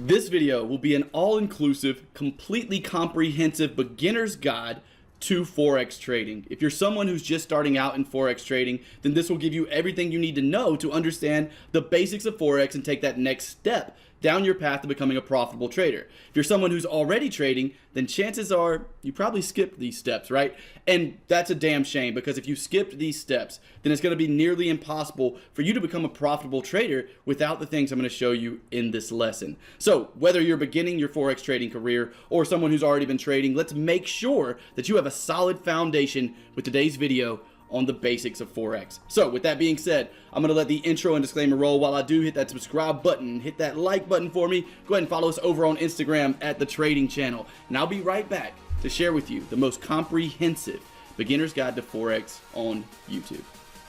This video will be an all-inclusive, completely comprehensive beginner's guide to Forex trading. If you're someone who's just starting out in Forex trading, then this will give you everything you need to know to understand the basics of Forex and take that next step down your path to becoming a profitable trader. If you're someone who's already trading, then chances are you probably skipped these steps, right? And that's a damn shame, because if you skipped these steps, then it's going to be nearly impossible for you to become a profitable trader without the things I'm going to show you in this lesson. So whether you're beginning your Forex trading career or someone who's already been trading, let's make sure that you have a solid foundation with today's video on the basics of Forex. So with that being said, I'm gonna let the intro and disclaimer roll. While I do, hit that subscribe button, hit that like button for me. Go ahead and follow us over on Instagram at The Trading Channel. And I'll be right back to share with you the most comprehensive beginner's guide to Forex on YouTube.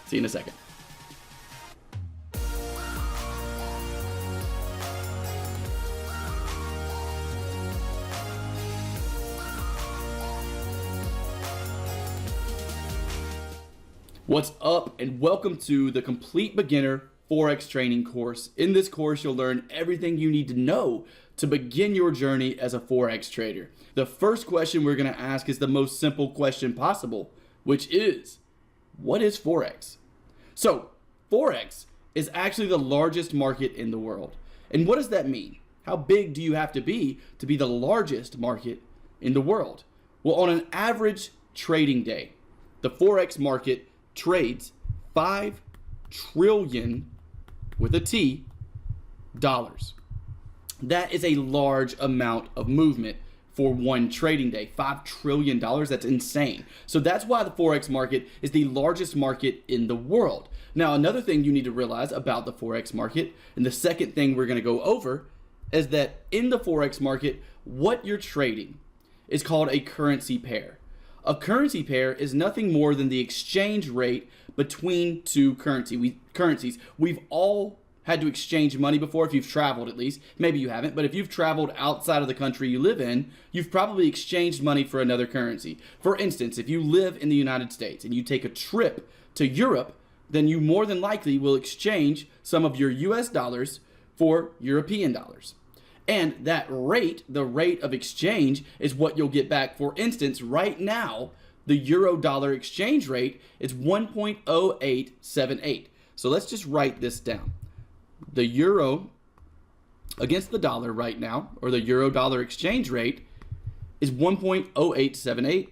See you in a second. What's up, and welcome to the Complete Beginner Forex Training course. In this course, you'll learn everything you need to know to begin your journey as a Forex trader. The first question we're going to ask is the most simple question possible, which is, what is Forex? So, Forex is actually the largest market in the world. And what does that mean? How big do you have to be the largest market in the world? Well, on an average trading day, the Forex market trades 5 trillion with a T dollars. That is a large amount of movement for one trading day. $5 trillion, that's insane. So that's why the Forex market is the largest market in the world. Now, another thing you need to realize about the Forex market, and the second thing we're gonna go over, is that in the Forex market, what you're trading is called a currency pair. A currency pair is nothing more than the exchange rate between two currencies. We've all had to exchange money before, if you've traveled at least. Maybe you haven't, but if you've traveled outside of the country you live in, you've probably exchanged money for another currency. For instance, if you live in the United States and you take a trip to Europe, then you more than likely will exchange some of your US dollars for European dollars. And that rate, the rate of exchange, is what you'll get back. For instance, right now, the euro-dollar exchange rate is 1.0878. So let's just write this down. The euro against the dollar right now, or the euro-dollar exchange rate, is 1.0878.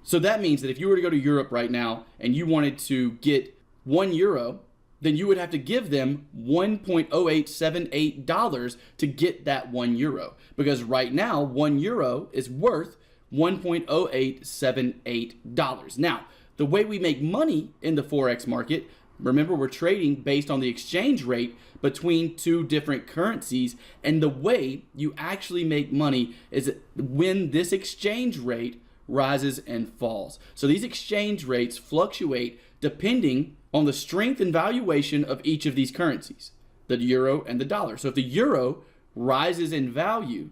So that means that if you were to go to Europe right now and you wanted to get €1, then you would have to give them $1.0878 to get that €1. Because right now, €1 is worth $1.0878. Now, the way we make money in the Forex market, remember we're trading based on the exchange rate between two different currencies, and the way you actually make money is when this exchange rate rises and falls. So these exchange rates fluctuate depending on the strength and valuation of each of these currencies, the euro and the dollar. So if the euro rises in value,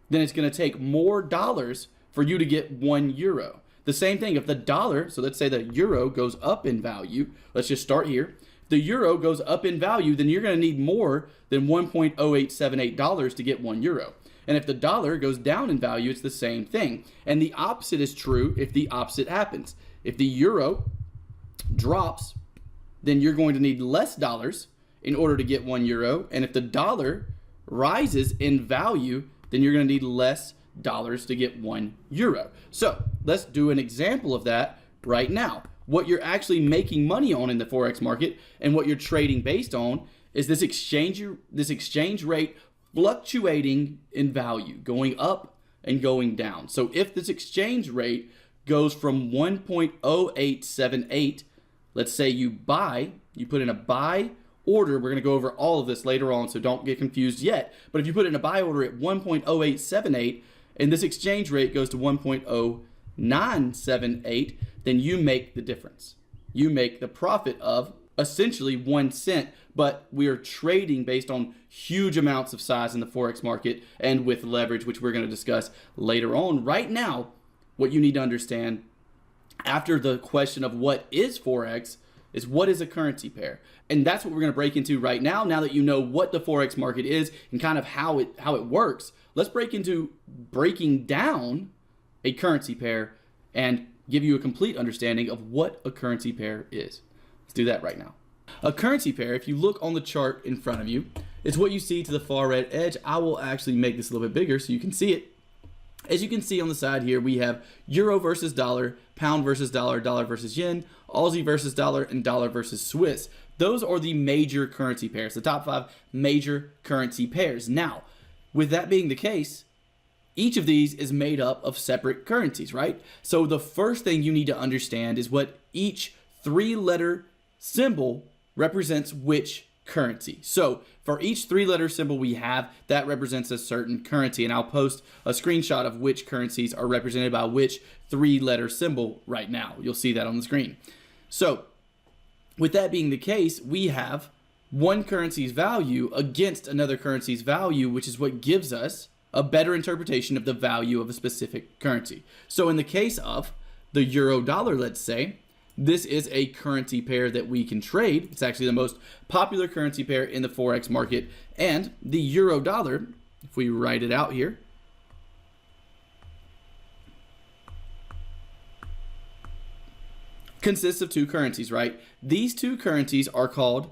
then it's going to take more dollars for you to get €1. The same thing if the dollar, so let's say the euro goes up in value, let's just start here. If the euro goes up in value, then you're going to need more than $1.0878 to get €1. And if the dollar goes down in value, it's the same thing. And the opposite is true if the opposite happens. If the euro drops, then you're going to need less dollars in order to get €1. And if the dollar rises in value, then you're going to need less dollars to get €1. So let's do an example of that right now. What you're actually making money on in the Forex market and what you're trading based on is this exchange rate fluctuating in value, going up and going down. So if this exchange rate goes from 1.0878, let's say you put in a buy order. We're going to go over all of this later on, so don't get confused yet. But if you put in a buy order at 1.0878 and this exchange rate goes to 1.0978, then you make the difference. You make the profit of essentially 1 cent, but we are trading based on huge amounts of size in the Forex market and with leverage, which we're going to discuss later on. Right now, what you need to understand after the question of what is Forex is what is a currency pair? And that's what we're going to break into right now. Now that you know what the Forex market is and kind of how it works, let's break into breaking down a currency pair and give you a complete understanding of what a currency pair is. Let's do that right now. A currency pair, if you look on the chart in front of you, is what you see to the far right edge. I will actually make this a little bit bigger so you can see it. As you can see on the side here, we have euro versus dollar, pound versus dollar, dollar versus yen, Aussie versus dollar, and dollar versus Swiss. Those are the major currency pairs, the top 5 major currency pairs. Now, with that being the case, each of these is made up of separate currencies, right? So the first thing you need to understand is what each 3-letter symbol represents which currency. So for each 3-letter symbol we have, that represents a certain currency. And I'll post a screenshot of which currencies are represented by which 3-letter symbol right now. You'll see that on the screen. So with that being the case, we have one currency's value against another currency's value, which is what gives us a better interpretation of the value of a specific currency. So in the case of the euro dollar, let's say, this is a currency pair that we can trade. It's actually the most popular currency pair in the Forex market. And the euro dollar, if we write it out here, consists of 2 currencies, right? These 2 currencies are called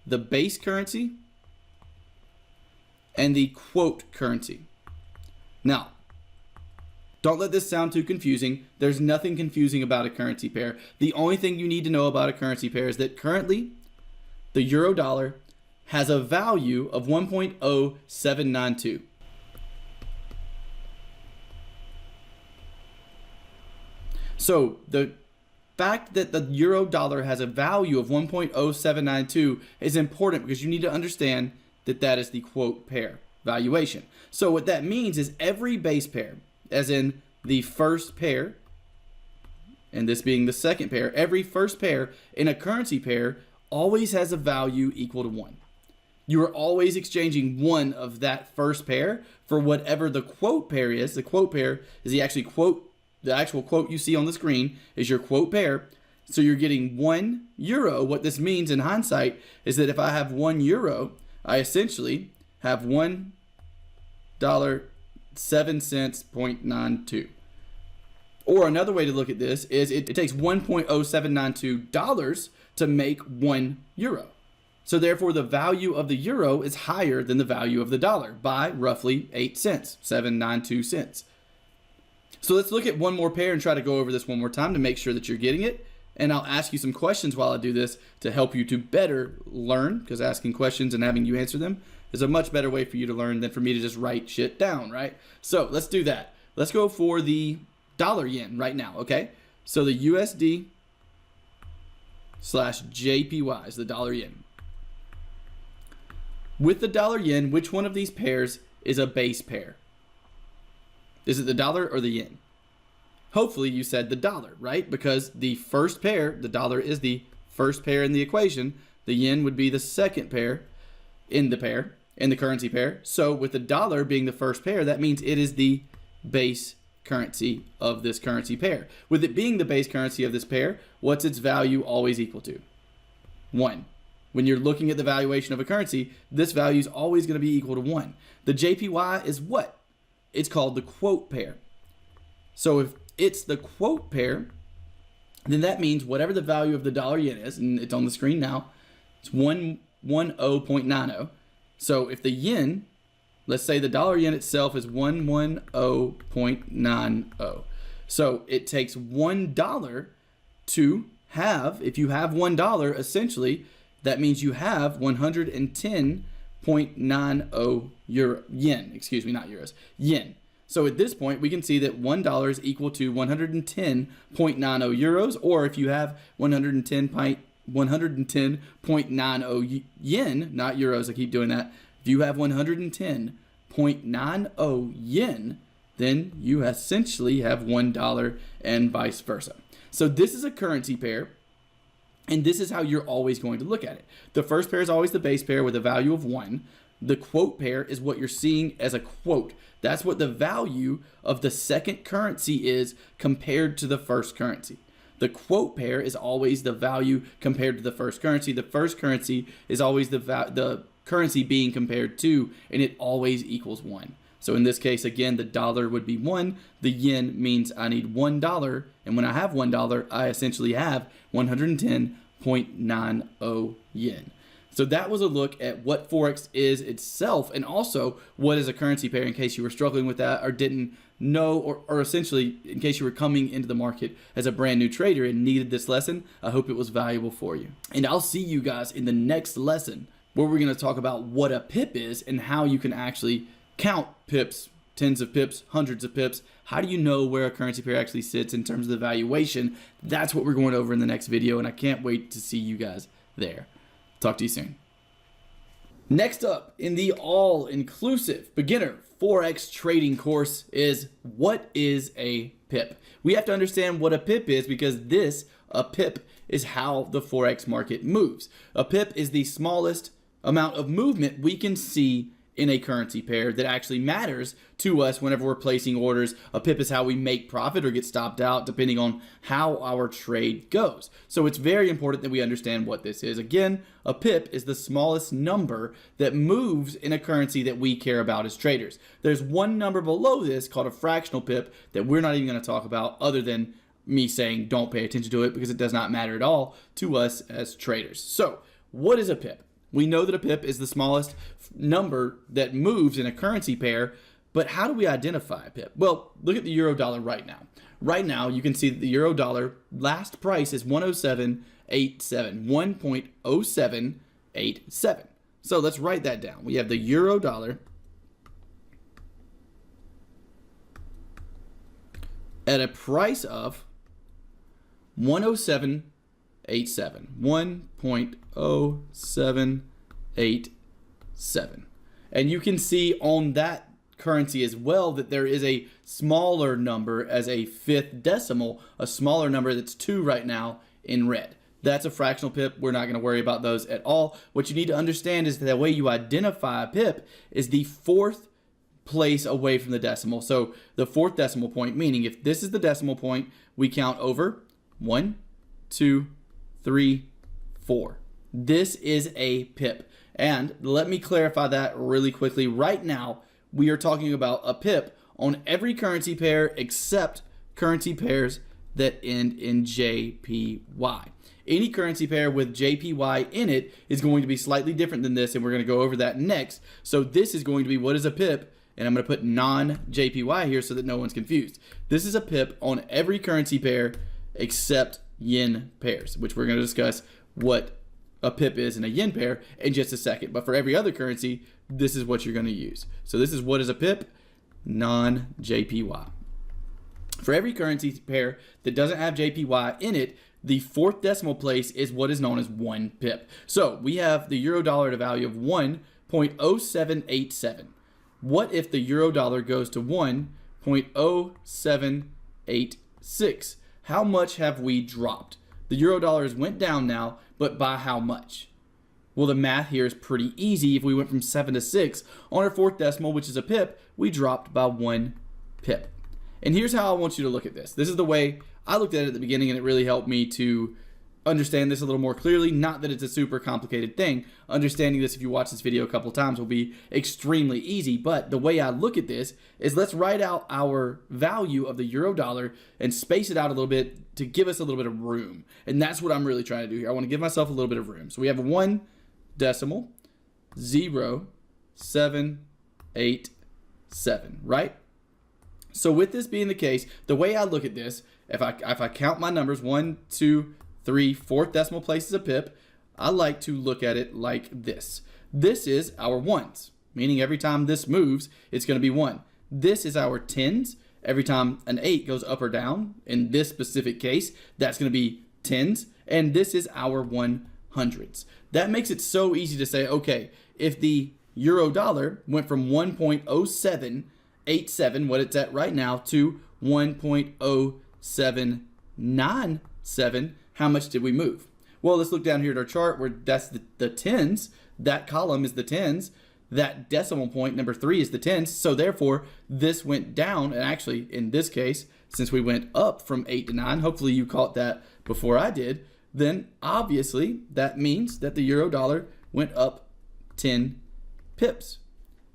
the base currency and the quote currency. Now, don't let this sound too confusing. There's nothing confusing about a currency pair. The only thing you need to know about a currency pair is that currently the euro dollar has a value of 1.0792. So the fact that the euro dollar has a value of 1.0792 is important because you need to understand that that is the quote pair valuation. So what that means is every base pair, as in the first pair, and this being the second pair, every first pair in a currency pair always has a value equal to 1. You are always exchanging one of that first pair for whatever the quote pair is. The quote pair is the actual quote you see on the screen is your quote pair. So you're getting 1 euro. What this means in hindsight is that if I have 1 euro, I essentially have $1.07.92. Or another way to look at this is it takes $1.0792 to make 1 euro. So therefore the value of the euro is higher than the value of the dollar by roughly 8 cents, 792 cents. So let's look at one more pair and try to go over this one more time to make sure that you're getting it. And I'll ask you some questions while I do this to help you to better learn, because asking questions and having you answer them is a much better way for you to learn than for me to just write shit down, right? So let's do that. Let's go for the dollar yen right now, okay? So the USD / JPY is the dollar yen. With the dollar yen, which one of these pairs is a base pair? Is it the dollar or the yen? Hopefully you said the dollar, right? Because the first pair, the dollar is the first pair in the equation. The yen would be the second pair in the currency pair. So with the dollar being the first pair, that means it is the base currency of this currency pair. With it being the base currency of this pair, what's its value always equal to? 1. When you're looking at the valuation of a currency, this value is always going to be equal to 1. The JPY is what? It's called the quote pair. So if it's the quote pair, then that means whatever the value of the dollar yen is, and it's on the screen now, it's 110.90. So if the yen, let's say the dollar yen itself is 110.90. So it takes $1 to have, if you have $1, essentially, that means you have 110.90 yen, excuse me, not euros, yen. So at this point, we can see that $1 is equal to 110.90 euros, or if you have 110.90 yen, not euros, I keep doing that. If you have 110.90 yen, then you essentially have $1 and vice versa. So this is a currency pair, and this is how you're always going to look at it. The first pair is always the base pair with a value of 1. The quote pair is what you're seeing as a quote. That's what the value of the second currency is compared to the first currency. The quote pair is always the value compared to the first currency. The first currency is always the currency being compared to, and it always equals 1. So in this case, again, the dollar would be 1. The yen means I need $1. And when I have $1, I essentially have 110.90 yen. So that was a look at what Forex is itself, and also what is a currency pair in case you were struggling with that or didn't know, or essentially in case you were coming into the market as a brand new trader and needed this lesson. I hope it was valuable for you. And I'll see you guys in the next lesson where we're going to talk about what a pip is and how you can actually count pips, tens of pips, hundreds of pips. How do you know where a currency pair actually sits in terms of the valuation? That's what we're going over in the next video, and I can't wait to see you guys there. Talk to you soon. Next up in the all-inclusive beginner Forex trading course is what is a pip. We have to understand what a pip is because a pip is how the Forex market moves. A pip is the smallest amount of movement we can see in a currency pair that actually matters to us whenever we're placing orders. A pip is how we make profit or get stopped out depending on how our trade goes. So it's very important that we understand what this is. Again, a pip is the smallest number that moves in a currency that we care about as traders. There's one number below this called a fractional pip that we're not even going to talk about, other than me saying don't pay attention to it because it does not matter at all to us as traders. So what is a pip? We know that a pip is the smallest number that moves in a currency pair, but how do we identify a pip? Well, look at the euro dollar right now. Right now, you can see that the euro dollar last price is 107.87, 1.0787. So let's write that down. We have the euro dollar at a price of 107.87, 1.0787. And you can see on that currency as well that there is a smaller number as a fifth decimal, a smaller number that's 2 right now in red. That's a fractional pip. We're not going to worry about those at all. What you need to understand is that the way you identify a pip is the 4th place away from the decimal. So the 4th decimal point, meaning if this is the decimal point, we count over 1, 2, 3, 4. This is a pip. And let me clarify that really quickly. Right now, we are talking about a pip on every currency pair except currency pairs that end in JPY. Any currency pair with JPY in it is going to be slightly different than this, and we're going to go over that next. So this is going to be what is a pip, and I'm going to put non-JPY here so that no one's confused. This is a pip on every currency pair except yen pairs, which we're going to discuss what a pip is in a yen pair in just a second. But for every other currency, this is what you're going to use. So this is what is a pip, non-JPY. For every currency pair that doesn't have JPY in it, the 4th decimal place is what is known as 1 pip. So we have the euro dollar at a value of 1.0787. What if the euro dollar goes to 1.0786? How much have we dropped? The euro dollars went down now, but by how much? Well, the math here is pretty easy. If we went from 7 to 6 on our 4th decimal, which is a pip, we dropped by 1 pip. And here's how I want you to look at this. This is the way I looked at it at the beginning, and it really helped me to understand this a little more clearly. Not that it's a super complicated thing. Understanding this, if you watch this video a couple of times, will be extremely easy. But the way I look at this is, let's write out our value of the euro dollar and space it out a little bit to give us a little bit of room. And that's what I'm really trying to do here. I want to give myself a little bit of room. So we have 1 decimal 0.787, right? So with this being the case, the way I look at this, if I count my numbers, 1, 2, 3, 4th decimal place is a pip, I like to look at it like this. This is our ones, meaning every time this moves, it's going to be 1. This is our tens. Every time an 8 goes up or down, in this specific case, that's going to be tens. And this is our 100s. That makes it so easy to say, okay, if the euro dollar went from 1.0787, what it's at right now, to 1.0797, how much did we move? Well, let's look down here at our chart where that's the tens. That column is the tens. That decimal point, number 3, is the tens. So therefore, this went down. And actually, in this case, since we went up from 8 to 9, hopefully you caught that before I did, then obviously that means that the euro dollar went up 10 pips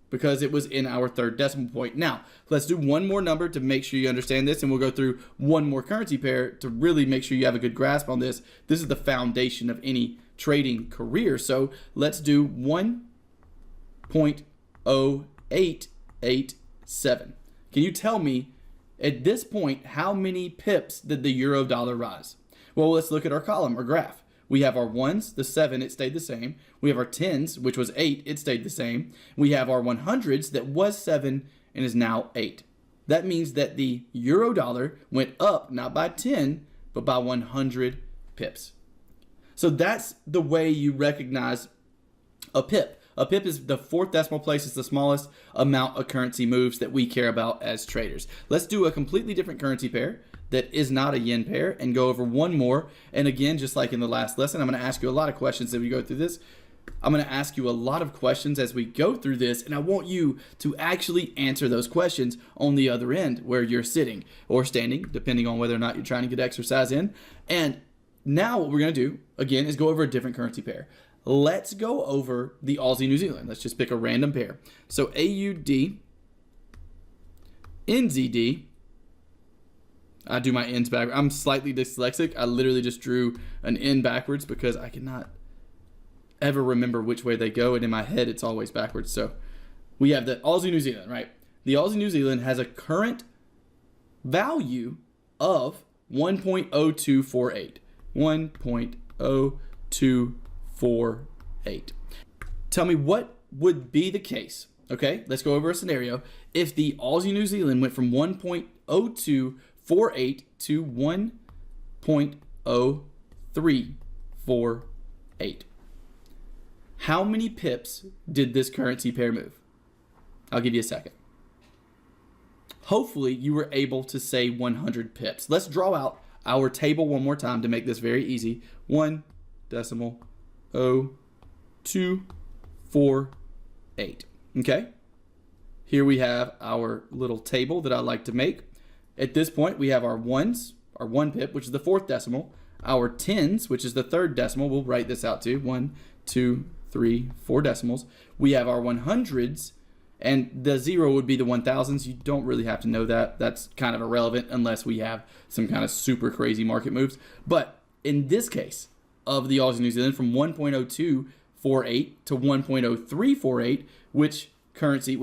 because it was in our third decimal point. Now, let's do one more number to make sure you understand this, and we'll go through one more currency pair to really make sure you have a good grasp on this. This is the foundation of any trading career. So let's do 1.0887. Can you tell me at this point how many pips did the euro dollar rise? Well, let's look at our column or graph. We have our ones, the 7, it stayed the same. We have our 10s, which was 8, it stayed the same. We have our 100s that was 7 and is now 8. That means that the euro dollar went up not by 10, but by 100 pips. So that's the way you recognize a pip. A pip is the fourth decimal place. It's the smallest amount of currency moves that we care about as traders. Let's do a completely different currency pair that is not a yen pair and go over one more. And again, just like in the last lesson, I'm going to ask you a lot of questions as we go through this. I'm going to ask you a lot of questions as we go through this, and I want you to actually answer those questions on the other end where you're sitting or standing, depending on whether or not you're trying to get exercise in. And now what we're going to do, again, is go over a different currency pair. Let's go over the Aussie New Zealand. Let's just pick a random pair. So AUD, NZD. I do my N's backwards. I'm slightly dyslexic. I literally just drew an N backwards because I cannot ever remember which way they go, and in my head it's always backwards. So we have the Aussie New Zealand, right? The Aussie New Zealand has a current value of 1.0248. 1.0248. Tell me what would be the case, okay? Let's go over a scenario. If the Aussie New Zealand went from 1.0248 to 1.0348. How many pips did this currency pair move? I'll give you a second. Hopefully you were able to say 100 pips. Let's draw out our table one more time to make this very easy. 1.0248. Okay? Here we have our little table that I like to make. At this point, we have our ones, our 1 pip, which is the fourth decimal. Our tens, which is the third decimal. We'll write this out too. 1, 2, 3, 4 decimals. We have our 100s, and the 0 would be the 1000s. You don't really have to know that. That's kind of irrelevant unless we have some kind of super crazy market moves. But in this case of the Aussie New Zealand, from 1.0248 to 1.0348, which currency,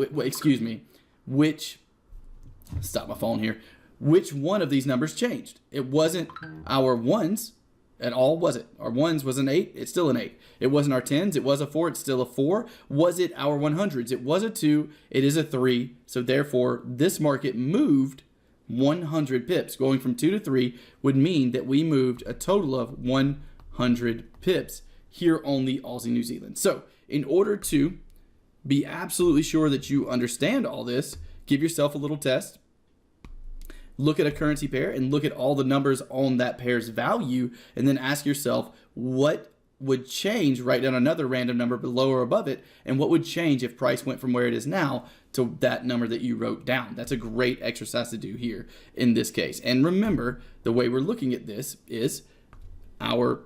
stop my phone here. Which one of these numbers changed? It wasn't our ones at all, was it? Our ones was an 8, it's still an 8. It wasn't our 10s, it was a 4, it's still a 4. Was it our 100s? It was a 2, it is a 3. So therefore, this market moved 100 pips. Going from 2 to 3 would mean that we moved a total of 100 pips here on the Aussie New Zealand. So in order to be absolutely sure that you understand all this, give yourself a little test. Look at a currency pair and look at all the numbers on that pair's value, and then ask yourself what would change. Write down another random number below or above it, and what would change if price went from where it is now to that number that you wrote down. That's a great exercise to do here in this case. And remember, the way we're looking at this is our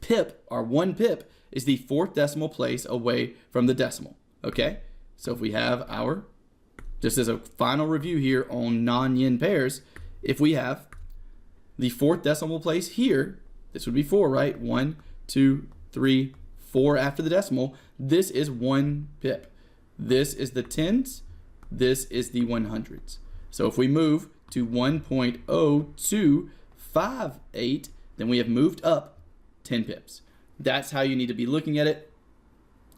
pip, our 1 pip, is the fourth decimal place away from the decimal. Okay? So if we have our, just as a final review here on non-yen pairs, if we have the fourth decimal place here, this would be 4, right? 1, 2, 3, 4 after the decimal. This is 1 pip. This is the 10s. This is the 100s. So if we move to 1.0258, then we have moved up 10 pips. That's how you need to be looking at it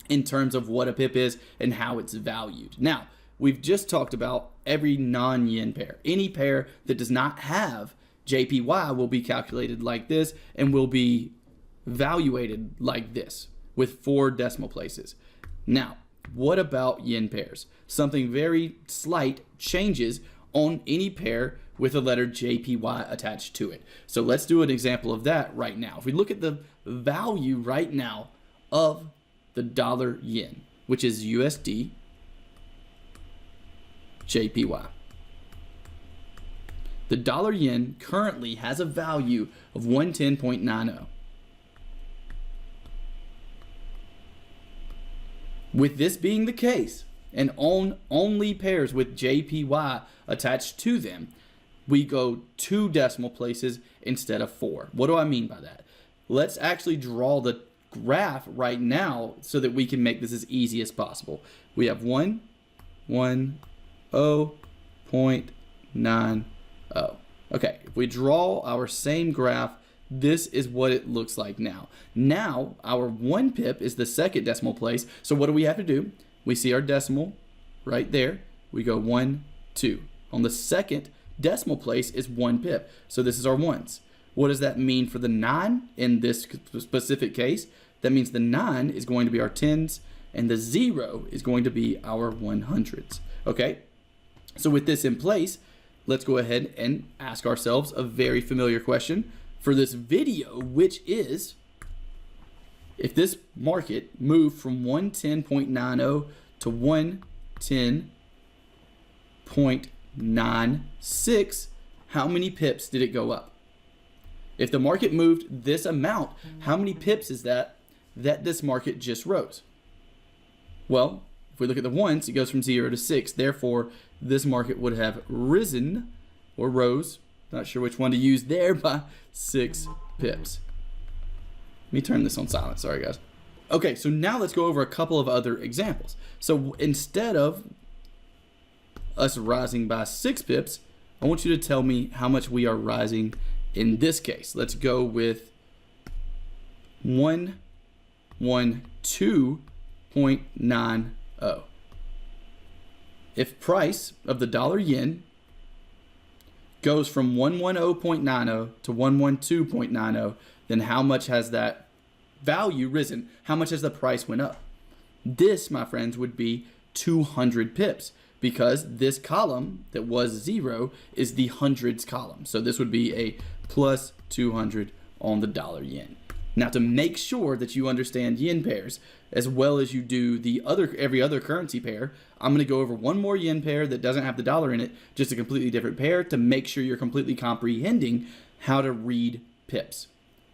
in terms of what a pip is and how it's valued. Now, we've just talked about every non-yen pair. Any pair that does not have JPY will be calculated like this and will be valuated like this with 4 decimal places. Now, what about yen pairs? Something very slight changes on any pair with a letter JPY attached to it. So let's do an example of that right now. If we look at the value right now of the dollar yen, which is USD JPY. The dollar yen currently has a value of 110.90. With this being the case, and on only pairs with JPY attached to them, we go 2 decimal places instead of 4. What do I mean by that? Let's actually draw the graph right now so that we can make this as easy as possible. We have 110.90. Okay, if we draw our same graph, this is what it looks like now. Now, our 1 pip is the second decimal place. So what do we have to do? We see our decimal right there. We go 1, 2. On the second decimal place is 1 pip. So this is our ones. What does that mean for the 9 in this specific case? That means the 9 is going to be our 10s and the 0 is going to be our 100s. Okay? So with this in place, let's go ahead and ask ourselves a very familiar question for this video, which is, if this market moved from 110.90 to 110.96, how many pips did it go up? If the market moved this amount, how many pips is that this market just rose? Well, if we look at the ones, it goes from 0 to 6. Therefore, this market would have risen or rose, not sure which one to use there, by 6 pips. Let me turn this on silent. Sorry, guys. Okay, so now let's go over a couple of other examples. So instead of us rising by 6 pips, I want you to tell me how much we are rising in this case. Let's go with 112.90. If price of the dollar yen goes from 110.90 to 112.90, then how much has that value risen? How much has the price went up? This, my friends, would be 200 pips, because this column that was 0 is the hundreds column. So this would be a plus 200 on the dollar yen. Now, to make sure that you understand yen pairs as well as you do every other currency pair, I'm going to go over one more yen pair that doesn't have the dollar in it, just a completely different pair, to make sure you're completely comprehending how to read pips.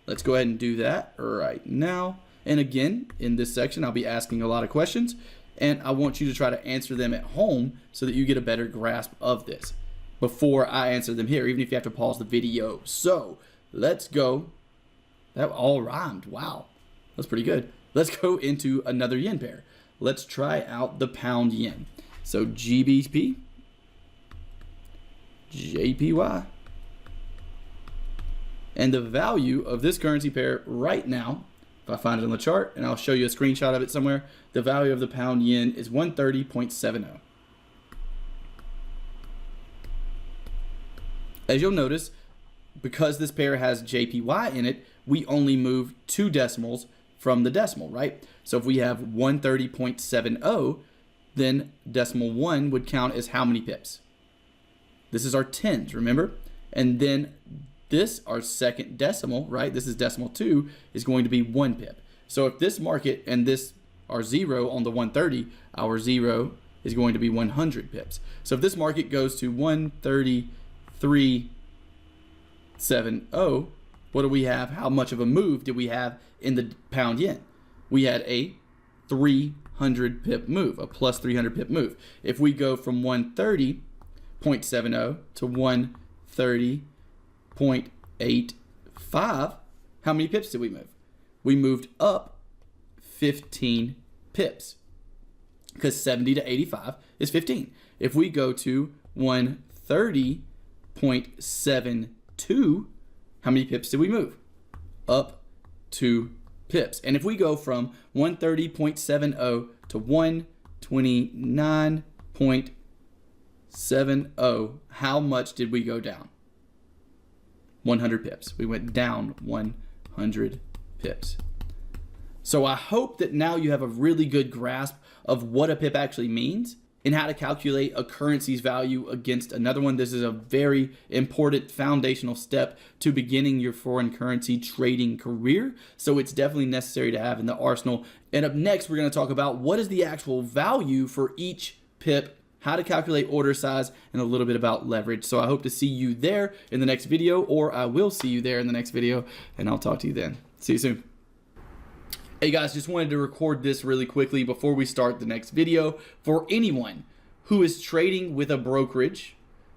Let's go ahead and do that right now. And again, in this section, I'll be asking a lot of questions, and I want you to try to answer them at home so that you get a better grasp of this before I answer them here, even if you have to pause the video. So let's go. That all rhymed. Wow, that's pretty good. Let's go into another yen pair. Let's try out the pound yen. So GBP, JPY, and the value of this currency pair right now, if I find it on the chart, and I'll show you a screenshot of it somewhere, the value of the pound yen is 130.70. As you'll notice, because this pair has JPY in it, we only move 2 decimals from the decimal, right? So if we have 130.70, then decimal 1 would count as how many pips? This is our tens, remember? And then this, our second decimal, right? This is decimal 2, is going to be 1 pip. So if this market and this are 0 on the 130, our 0 is going to be 100 pips. So if this market goes to 133.70, what do we have? How much of a move did we have in the pound yen? We had a 300 pip move, a plus 300 pip move. If we go from 130.70 to 130.85, how many pips did we move? We moved up 15 pips, because 70 to 85 is 15. If we go to 130.72, how many pips did we move? Up 2 pips. And if we go from 130.70 to 129.70, how much did we go down? 100 pips. We went down 100 pips. So I hope that now you have a really good grasp of what a pip actually means and how to calculate a currency's value against another one. This is a very important foundational step to beginning your foreign currency trading career. So it's definitely necessary to have in the arsenal. And up next, we're going to talk about what is the actual value for each pip. how to calculate order size, and a little bit about leverage. So I hope to see you there in the next video, or I will see you there in the next video, and I'll talk to you then. See you soon. Hey guys, just wanted to record this really quickly before we start the next video. For anyone who is trading with a brokerage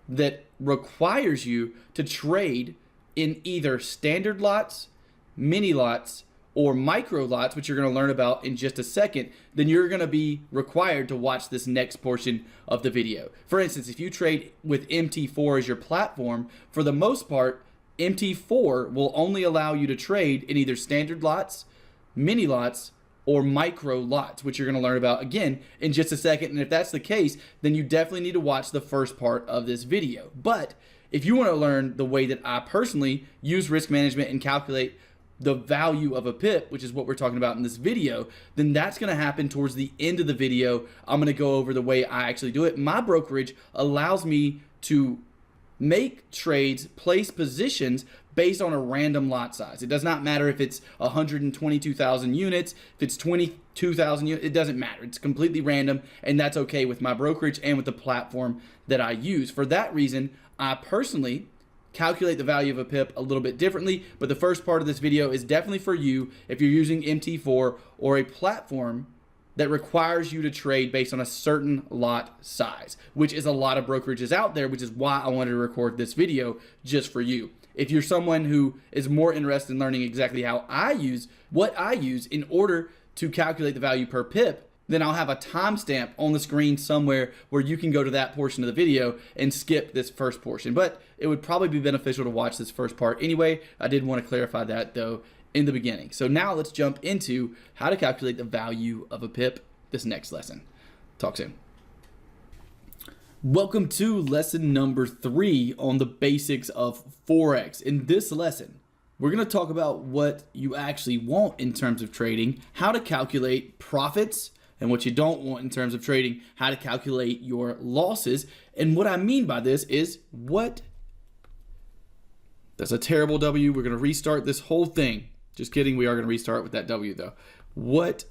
that requires you to trade in either standard lots, mini lots, or micro lots, which you're going to learn about in just a second, then you're going to be required to watch this next portion of the video. For instance, if you trade with MT4 as your platform, for the most part, MT4 will only allow you to trade in either standard lots, mini lots, or micro lots, which you're going to learn about again in just a second. And if that's the case, then you definitely need to watch the first part of this video. But if you want to learn the way that I personally use risk management and calculate the value of a pip, which is what we're talking about in this video, then that's going to happen towards the end of the video. I'm going to go over the way I actually do it. My brokerage allows me to make trades, place positions based on a random lot size. It does not matter if it's 122,000 units, if it's 22,000 units, it doesn't matter. It's completely random, and that's okay with my brokerage and with the platform that I use. For that reason, I personally calculate the value of a pip a little bit differently, but the first part of this video is definitely for you if you're using MT4 or a platform that requires you to trade based on a certain lot size, which is a lot of brokerages out there, which is why I wanted to record this video just for you. If you're someone who is more interested in learning exactly how I use, what I use in order to calculate the value per pip, then I'll have a timestamp on the screen somewhere where you can go to that portion of the video and skip this first portion. But it would probably be beneficial to watch this first part anyway. I did want to clarify that though in the beginning. So now let's jump into how to calculate the value of a pip this next lesson. Talk soon. Welcome to lesson number 3 on the basics of Forex. In this lesson, we're going to talk about what you actually want in terms of trading, how to calculate profits, and what you don't want in terms of trading, how to calculate your losses. And what I mean by this is that's a terrible W. We're going to restart this whole thing. Just kidding. We are going to restart with that W though. What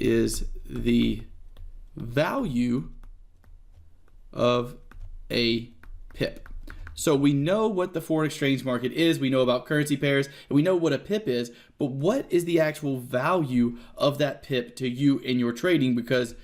is the value of a pip? So we know what the foreign exchange market is, we know about currency pairs, and we know what a pip is, but what is the actual value of that pip to you in your trading? Because,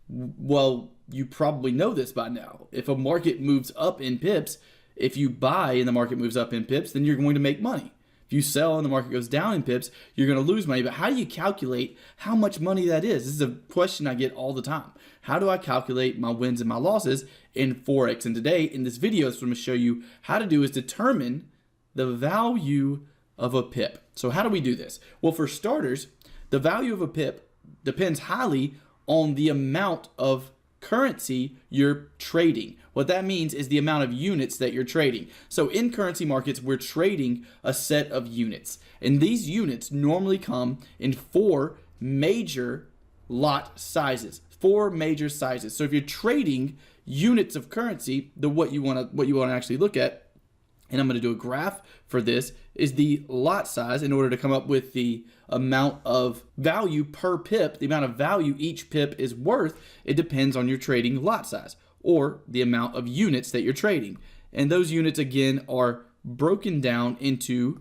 well, you probably know this by now. If a market moves up in pips, if you buy and the market moves up in pips, then you're going to make money. If you sell and the market goes down in pips, you're going to lose money. But how do you calculate how much money that is? This is a question I get all the time. How do I calculate my wins and my losses in Forex? And today in this video, what I'm going to show you how to do is determine the value of a pip. So how do we do this? Well, for starters, the value of a pip depends highly on the amount of currency you're trading. What that means is the amount of units that you're trading. So in currency markets, we're trading a set of units. And these units normally come in 4 major lot sizes. 4 major sizes. So if you're trading units of currency, what you want to actually look at, and I'm going to do a graph for this, is the lot size in order to come up with the amount of value per pip, the amount of value each pip is worth. It depends on your trading lot size or the amount of units that you're trading. And those units, again, are broken down into,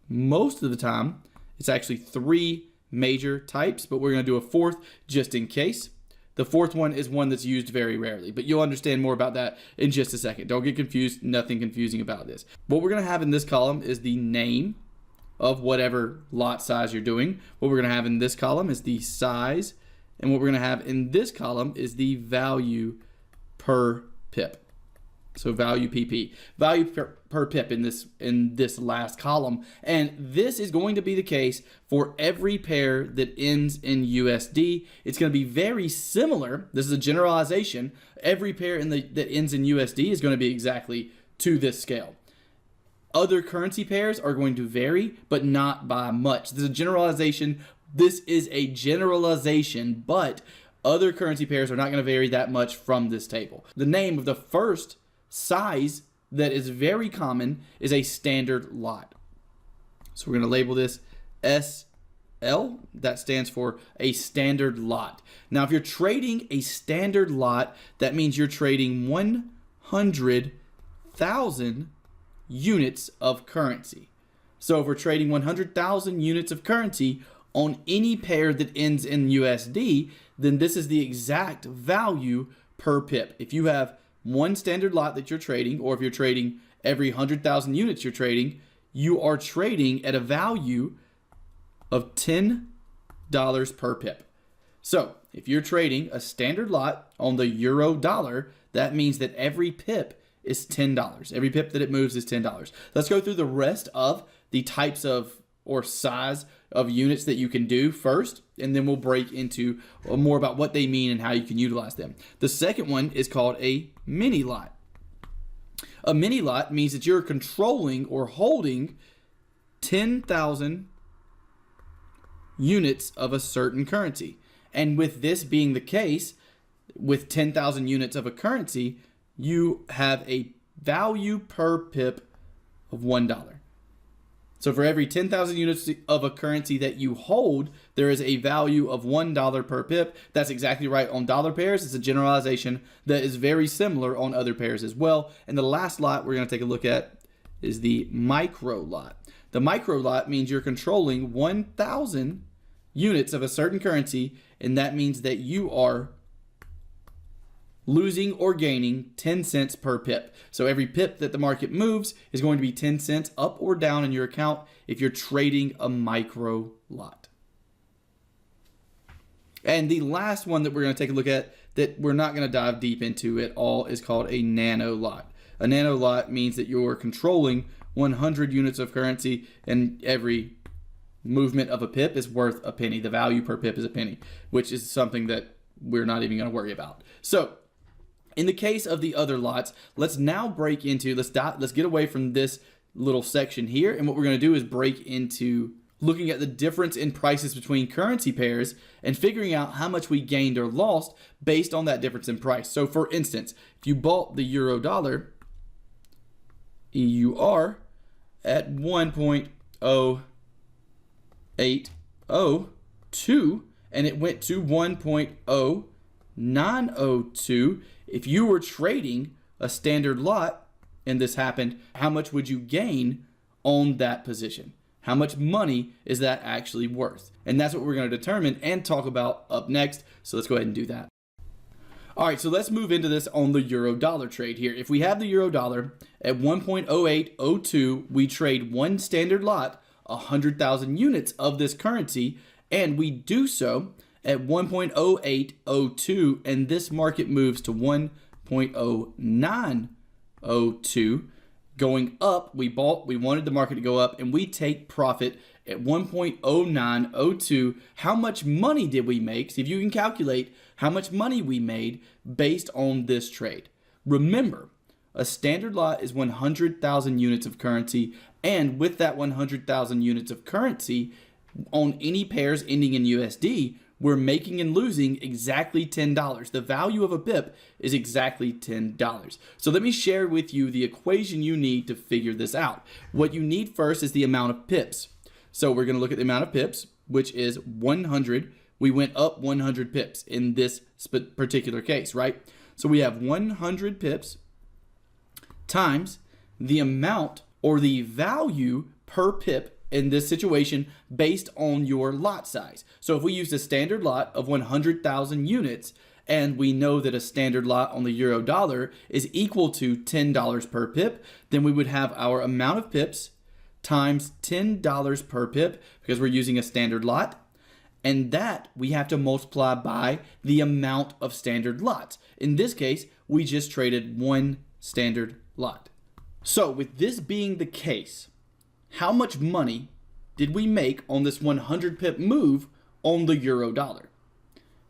most of the time, it's actually 3 major types, but we're going to do a 4th just in case. The 4th one is one that's used very rarely, but you'll understand more about that in just a second. Don't get confused, nothing confusing about this. What we're going to have in this column is the name of whatever lot size you're doing. What we're going to have in this column is the size, and what we're going to have in this column is the value per pip. So value PP, value per pip in this last column. And this is going to be the case for every pair that ends in USD. It's going to be very similar. This is a generalization. Every pair that ends in USD is going to be exactly to this scale. Other currency pairs are going to vary, but not by much. This is a generalization. This is a generalization, but other currency pairs are not going to vary that much from this table. The name of the first size that is very common is a standard lot. So we're going to label this L, that stands for a standard lot. Now, if you're trading a standard lot, that means you're trading 100,000 units of currency. So if we're trading 100,000 units of currency on any pair that ends in USD, then this is the exact value per pip. If you have one standard lot that you're trading, or if you're trading every 100,000 units you're trading, you are trading at a value of $10 per pip. So if you're trading a standard lot on the euro dollar, that means that every pip is $10. Every pip that it moves is $10. Let's go through the rest of the types of or size of units that you can do first, and then we'll break into more about what they mean and how you can utilize them. The second one is called a mini lot. A mini lot means that you're controlling or holding 10,000 units of a certain currency. And with this being the case, with 10,000 units of a currency, you have a value per pip of $1. So for every 10,000 units of a currency that you hold, there is a value of $1 per pip. That's exactly right on dollar pairs. It's a generalization that is very similar on other pairs as well. And the last lot we're going to take a look at is the micro lot. The micro lot means you're controlling 1,000 units of a certain currency, and that means that you are losing or gaining 10 cents per pip. So every pip that the market moves is going to be 10 cents up or down in your account if you're trading a micro lot. And the last one that we're going to take a look at that we're not going to dive deep into at all is called a nano lot. A nano lot means that you're controlling 100 units of currency, and every movement of a pip is worth a penny. The value per pip is a penny, which is something that we're not even going to worry about. So in the case of the other lots, let's now break into, let's get away from this little section here. And what we're going to do is break into looking at the difference in prices between currency pairs and figuring out how much we gained or lost based on that difference in price. So for instance, if you bought the euro dollar, EUR, at 1.0802 and it went to 1.0902, if you were trading a standard lot and this happened, how much would you gain on that position? How much money is that actually worth? And that's what we're going to determine and talk about up next. So let's go ahead and do that. All right, so let's move into this on the euro dollar trade here. If we have the euro dollar at 1.0802, we trade one standard lot, 100,000 units of this currency, and we do so at 1.0802, and this market moves to 1.0902, going up. We wanted the market to go up, and we take profit at 1.0902. How much money did we make? See if you can calculate how much money we made based on this trade. Remember, a standard lot is 100,000 units of currency, and with that 100,000 units of currency on any pairs ending in USD, we're making and losing exactly $10. The value of a pip is exactly $10. So let me share with you the equation you need to figure this out. What you need first is the amount of pips. So we're going to look at the amount of pips, which is 100. We went up 100 pips in this particular case, right? So we have 100 pips times the amount or the value per pip in this situation based on your lot size. So if we use a standard lot of 100,000 units, and we know that a standard lot on the euro dollar is equal to $10 per pip, then we would have our amount of pips times $10 per pip, because we're using a standard lot, and that we have to multiply by the amount of standard lots. In this case, we just traded one standard lot. So with this being the case, how much money did we make on this 100 pip move on the euro dollar?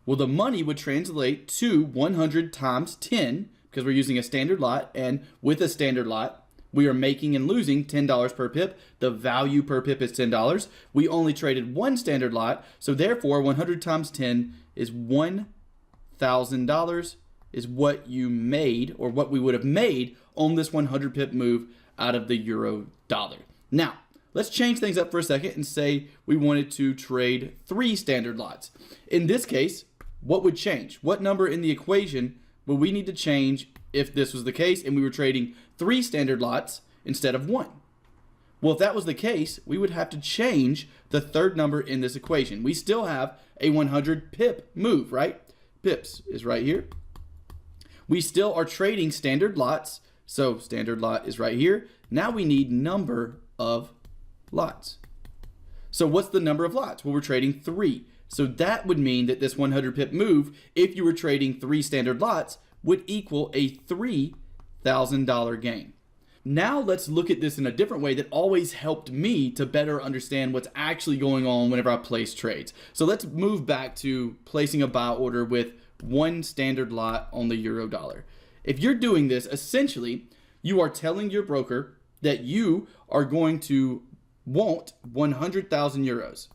Well, the money would translate to 100 times 10, because we're using a standard lot, and with a standard lot, we are making and losing $10 per pip. The value per pip is $10. We only traded one standard lot, so therefore 100 times 10 is $1,000 is what you made, or what we would have made on this 100 pip move out of the euro dollar. Now, let's change things up for a second and say we wanted to trade 3 standard lots. In this case, what would change? What number in the equation would we need to change if this was the case and we were trading 3 standard lots instead of 1? Well, if that was the case, we would have to change the third number in this equation. We still have a 100 pip move, right? Pips is right here. We still are trading standard lots, so standard lot is right here. Now we need number of lots. So what's the number of lots? Well, we're trading 3. So that would mean that this 100 pip move, if you were trading 3 standard lots, would equal a $3,000 gain. Now let's look at this in a different way that always helped me to better understand what's actually going on whenever I place trades. So let's move back to placing a buy order with 1 standard lot on the euro dollar. If you're doing this, essentially, you are telling your broker that you are going to want 100,000 euros.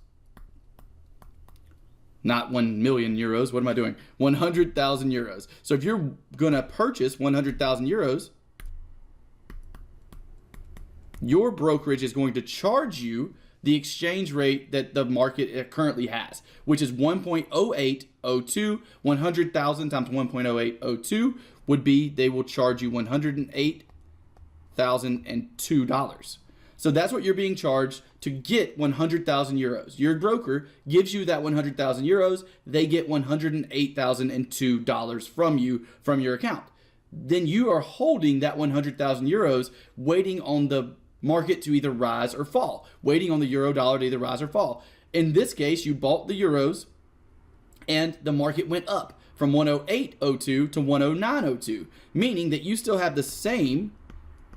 Not 1 million euros. What am I doing? 100,000 euros. So if you're going to purchase 100,000 euros, your brokerage is going to charge you the exchange rate that the market currently has, which is 1.0802. 100,000 times 1.0802 would be, they will charge you $108,002. So that's what you're being charged to get 100,000 euros. Your broker gives you that 100,000 euros. They get $108,002 from you, from your account. Then you are holding that 100,000 euros, waiting on the market to either rise or fall, waiting on the euro dollar to either rise or fall. In this case, you bought the euros and the market went up from 108.02 to 109.02, meaning that you still have the same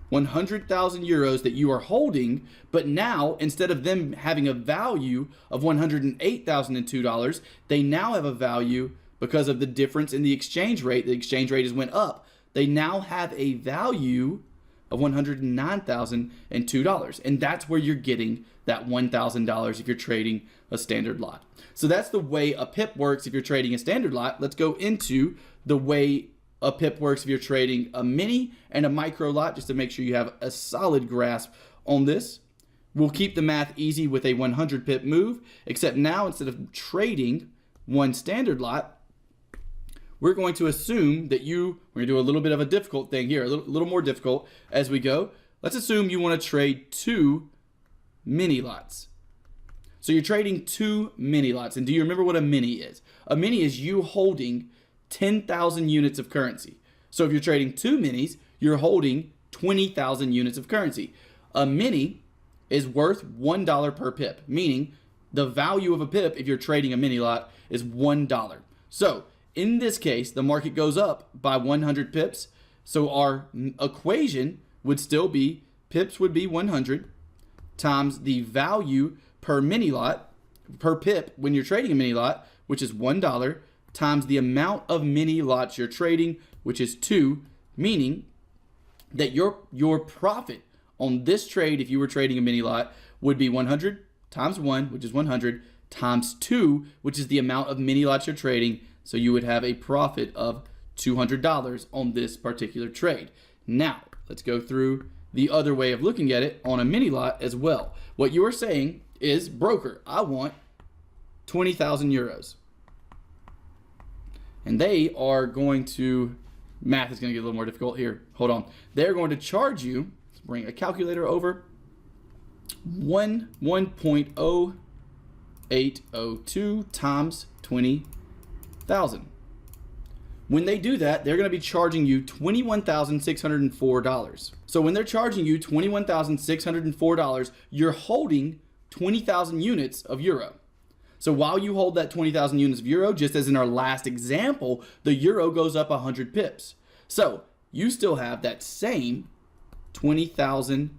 100,000 euros that you are holding, but now instead of them having a value of $108,002, they now have a value because of the difference in the exchange rate. The exchange rate has went up. They now have a value of $109,002, and that's where you're getting that $1,000 if you're trading a standard lot. So that's the way a pip works if you're trading a standard lot. Let's go into the way a pip works if you're trading a mini and a micro lot, just to make sure you have a solid grasp on this. We'll keep the math easy with a 100 pip move, except now instead of trading 1 standard lot, we're going to assume that we're going to do a little bit of a difficult thing here, a little more difficult as we go. Let's assume you want to trade 2 mini lots. So you're trading 2 mini lots. And do you remember what a mini is? A mini is you holding 10,000 units of currency. So if you're trading 2 minis, you're holding 20,000 units of currency. A mini is worth $1 per pip, meaning the value of a pip, if you're trading a mini lot, is $1. So in this case, the market goes up by 100 pips. So our equation would still be, pips would be 100 times the value per mini lot, per pip when you're trading a mini lot, which is $1, times the amount of mini lots you're trading, which is 2, meaning that your profit on this trade, if you were trading a mini lot, would be 100 times 1, which is 100, times 2, which is the amount of mini lots you're trading. So you would have a profit of $200 on this particular trade. Now, let's go through the other way of looking at it on a mini lot as well. What you are saying is, broker, I want 20,000 euros. And they are going to, math is going to get a little more difficult here. Hold on. They're going to charge you, let's bring a calculator over, 1.0802 times 20,000. When they do that, they're going to be charging you $21,604. So when they're charging you $21,604, you're holding 20,000 units of euro. So while you hold that 20,000 units of euro, just as in our last example, the euro goes up 100 pips. So you still have that same 20,000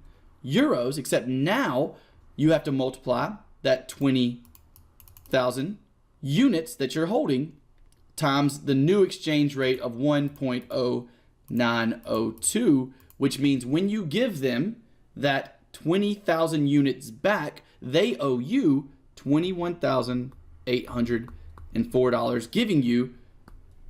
euros, except now you have to multiply that 20,000 units that you're holding times the new exchange rate of 1.0902, which means when you give them that 20,000 units back, they owe you $21,804, giving you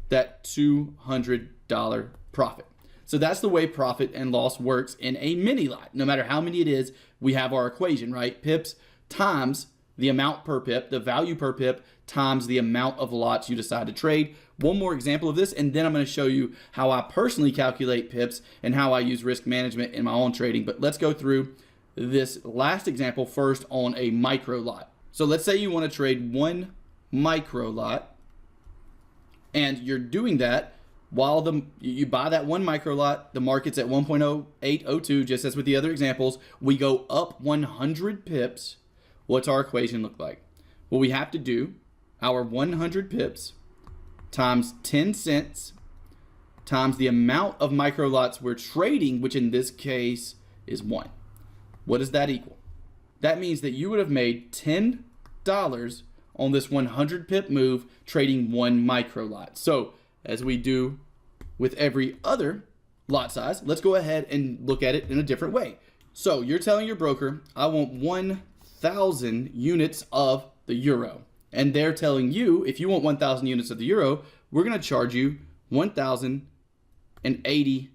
that $200 profit. So that's the way profit and loss works in a mini lot. No matter how many it is, we have our equation, right? Pips times the amount per pip, the value per pip, times the amount of lots you decide to trade. One more example of this, and then I'm going to show you how I personally calculate pips and how I use risk management in my own trading. But let's go through this last example first on a micro lot. So let's say you want to trade one micro lot, and you're doing that while you buy that one micro lot, the market's at 1.0802, just as with the other examples. We go up 100 pips. What's our equation look like? Well, we have to do our 100 pips times 10 cents times the amount of micro lots we're trading, which in this case is 1. What does that equal? That means that you would have made $10 on this 100 pip move trading one micro lot. So as we do with every other lot size, let's go ahead and look at it in a different way. So you're telling your broker, I want 1,000 units of the euro. And they're telling you, if you want 1,000 units of the euro, we're going to charge you $1,080.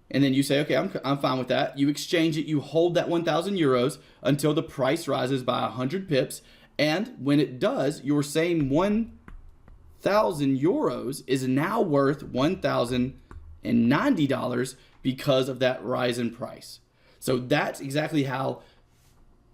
And then you say, okay, I'm fine with that. You exchange it. You hold that 1,000 euros until the price rises by 100 pips. And when it does, your same 1,000 euros is now worth $1,090 because of that rise in price. So that's exactly how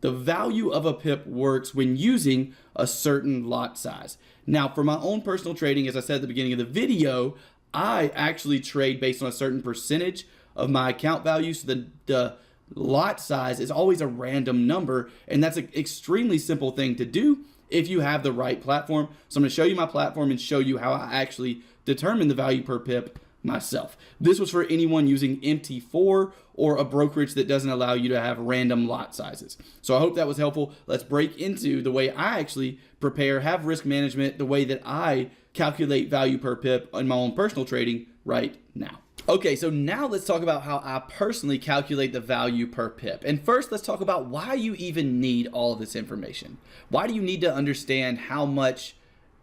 the value of a pip works when using a certain lot size. Now, for my own personal trading, as I said at the beginning of the video, I actually trade based on a certain percentage of my account value. So the lot size is always a random number, and that's an extremely simple thing to do if you have the right platform. So I'm going to show you my platform and show you how I actually determine the value per pip myself. This was for anyone using MT4 or a brokerage that doesn't allow you to have random lot sizes. So I hope that was helpful. Let's break into the way I actually prepare, have risk management, the way that I calculate value per pip in my own personal trading right now. Okay, so now let's talk about how I personally calculate the value per pip. And first, let's talk about why you even need all of this information. Why do you need to understand how much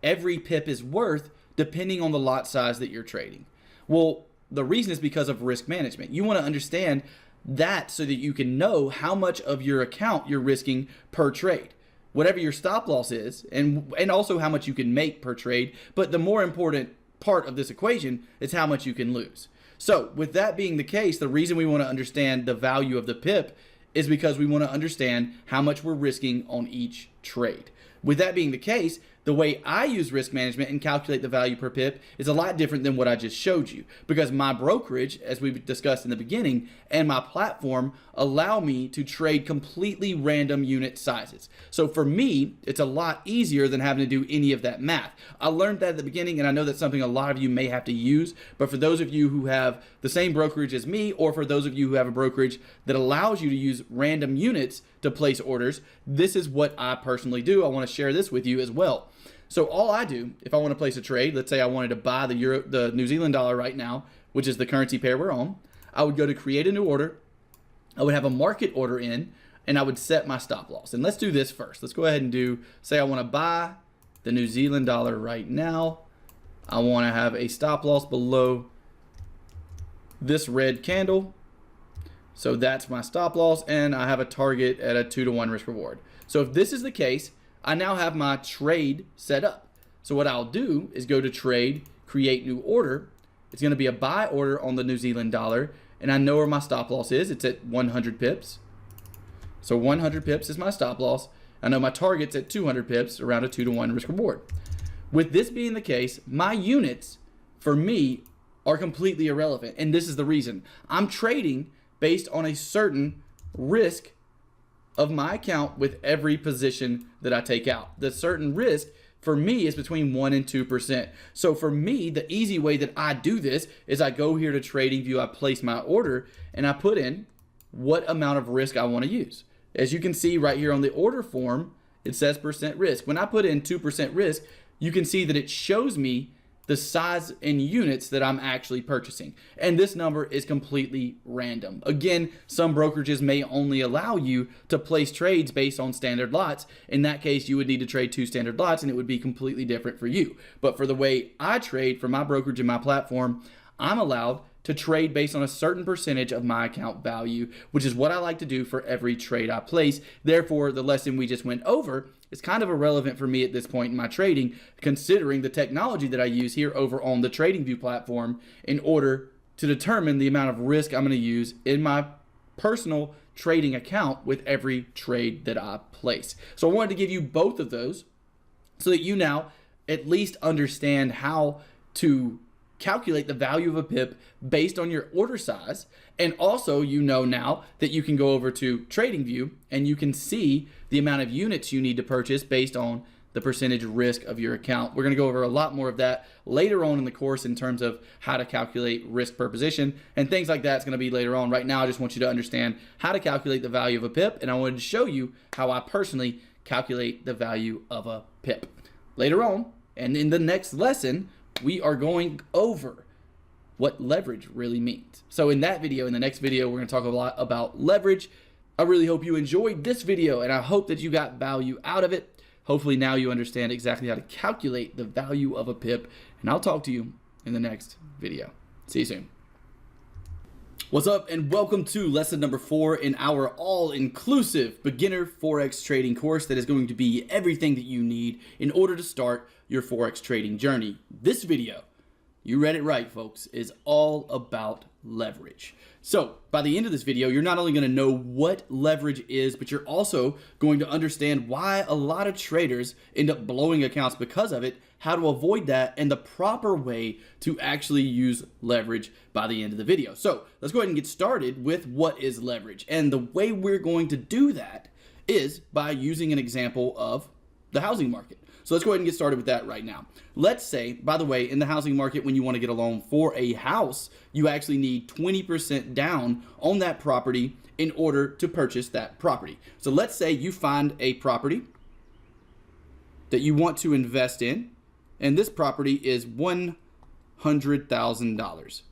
every pip is worth depending on the lot size that you're trading? Well, the reason is because of risk management. You want to understand that so that you can know how much of your account you're risking per trade, whatever your stop loss is, and also how much you can make per trade. But the more important part of this equation is how much you can lose. So with that being the case, the reason we want to understand the value of the pip is because we want to understand how much we're risking on each trade. With that being the case, the way I use risk management and calculate the value per pip is a lot different than what I just showed you, because my brokerage, as we discussed in the beginning, and my platform allow me to trade completely random unit sizes. So for me, it's a lot easier than having to do any of that math. I learned that at the beginning, and I know that's something a lot of you may have to use, but for those of you who have the same brokerage as me, or for those of you who have a brokerage that allows you to use random units to place orders, this is what I personally do. I want to share this with you as well. So all I do, if I want to place a trade, let's say I wanted to buy the New Zealand dollar right now, which is the currency pair we're on, I would go to create a new order. I would have a market order in, and I would set my stop loss. And let's do this first. Let's go ahead and say I want to buy the New Zealand dollar right now. I want to have a stop loss below this red candle. So that's my stop loss, and I have a target at a 2-to-1 risk reward. So if this is the case, I now have my trade set up. So what I'll do is go to trade, create new order. It's going to be a buy order on the New Zealand dollar, and I know where my stop loss is. It's at 100 pips. So 100 pips is my stop loss. I know my target's at 200 pips, around a 2-to-1 risk reward. With this being the case, my units for me are completely irrelevant, and this is the reason. I'm trading based on a certain risk of my account with every position that I take out. The certain risk for me is between 1% and 2%. So for me, the easy way that I do this is I go here to TradingView, I place my order, and I put in what amount of risk I want to use. As you can see right here on the order form, it says percent risk. When I put in 2% risk, you can see that it shows me the size in units that I'm actually purchasing. And this number is completely random. Again, some brokerages may only allow you to place trades based on standard lots. In that case, you would need to trade 2 standard lots, and it would be completely different for you. But for the way I trade for my brokerage and my platform, I'm allowed to trade based on a certain percentage of my account value, which is what I like to do for every trade I place. Therefore, the lesson we just went over is kind of irrelevant for me at this point in my trading, considering the technology that I use here over on the TradingView platform in order to determine the amount of risk I'm going to use in my personal trading account with every trade that I place. So I wanted to give you both of those so that you now at least understand how to calculate the value of a pip based on your order size. And also, you know now that you can go over to TradingView and you can see the amount of units you need to purchase based on the percentage risk of your account. We're going to go over a lot more of that later on in the course in terms of how to calculate risk per position and things like that. It's going to be later on. Right now, I just want you to understand how to calculate the value of a pip, and I wanted to show you how I personally calculate the value of a pip. Later on, and in the next lesson, we are going over what leverage really means. So in that video, in the next video, we're going to talk a lot about leverage. I really hope you enjoyed this video, and I hope that you got value out of it. Hopefully now you understand exactly how to calculate the value of a pip, and I'll talk to you in the next video. See you soon. What's up, and welcome to lesson number 4 in our all-inclusive beginner Forex trading course that is going to be everything that you need in order to start your Forex trading journey. This video, you read it right, folks, is all about leverage. So by the end of this video, you're not only going to know what leverage is, but you're also going to understand why a lot of traders end up blowing accounts because of it, how to avoid that, and the proper way to actually use leverage by the end of the video. So let's go ahead and get started with what is leverage. And the way we're going to do that is by using an example of the housing market. So let's go ahead and get started with that right now. Let's say, by the way, in the housing market, when you want to get a loan for a house, you actually need 20% down on that property in order to purchase that property. So let's say you find a property that you want to invest in, and this property is $100,000.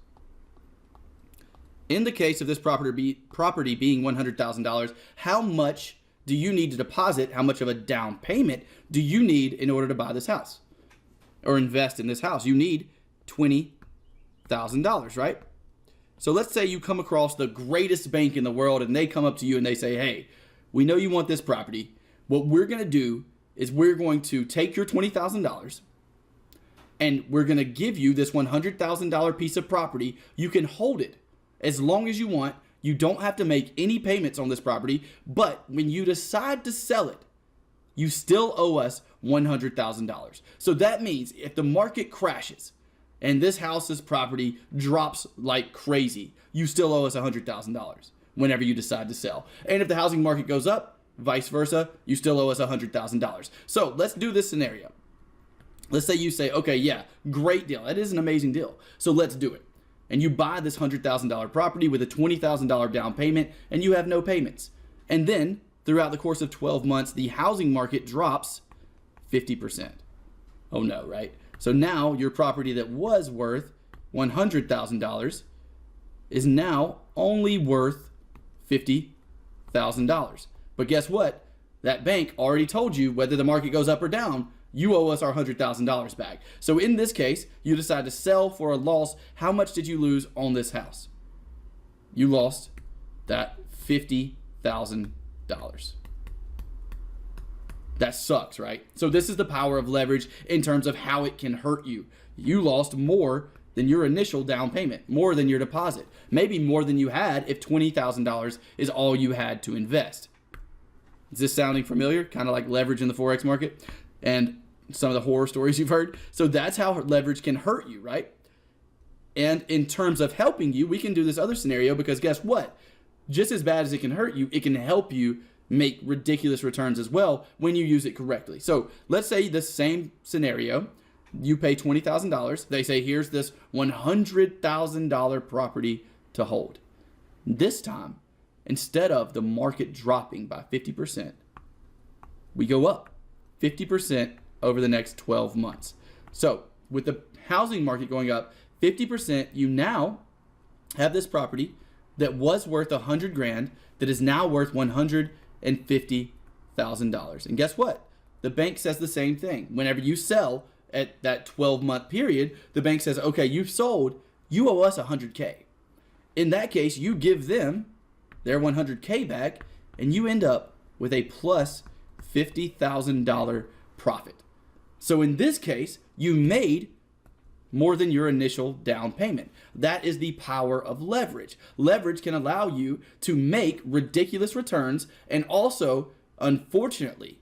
In the case of this property being $100,000, how much do you need to deposit? How much of a down payment do you need in order to buy this house or invest in this house? You need $20,000, right? So let's say you come across the greatest bank in the world and they come up to you and they say, hey, we know you want this property. What we're going to do is we're going to take your $20,000 and we're going to give you this $100,000 piece of property. You can hold it as long as you want. You don't have to make any payments on this property, but when you decide to sell it, you still owe us $100,000. So that means if the market crashes and this house's property drops like crazy, you still owe us $100,000 whenever you decide to sell. And if the housing market goes up, vice versa, you still owe us $100,000. So let's do this scenario. Let's say you say, okay, yeah, great deal. That is an amazing deal. So let's do it. And you buy this $100,000 property with a $20,000 down payment, and you have no payments. And then, throughout the course of 12 months, the housing market drops 50%. Oh no, right? So now your property that was worth $100,000 is now only worth $50,000. But guess what? That bank already told you whether the market goes up or down, you owe us our $100,000 back. So in this case, you decide to sell for a loss. How much did you lose on this house? You lost that $50,000. That sucks, right? So this is the power of leverage in terms of how it can hurt you. You lost more than your initial down payment, more than your deposit, maybe more than you had if $20,000 is all you had to invest. Is this sounding familiar? Kind of like leverage in the Forex market and some of the horror stories you've heard. So that's how leverage can hurt you, right? And in terms of helping you, we can do this other scenario because guess what? Just as bad as it can hurt you, it can help you make ridiculous returns as well when you use it correctly. So let's say the same scenario, you pay $20,000. They say, here's this $100,000 property to hold. This time, instead of the market dropping by 50%, we go up 50% over the next 12 months. So with the housing market going up 50%, you now have this property that was worth $100,000 that is now worth $150,000. And guess what? The bank says the same thing. Whenever you sell at that 12-month period, the bank says, okay, you've sold you owe us 100K. In that case, you give them their 100K back, and you end up with a plus $50,000 profit. So in this case, you made more than your initial down payment. That is the power of leverage. Leverage can allow you to make ridiculous returns, and also, unfortunately,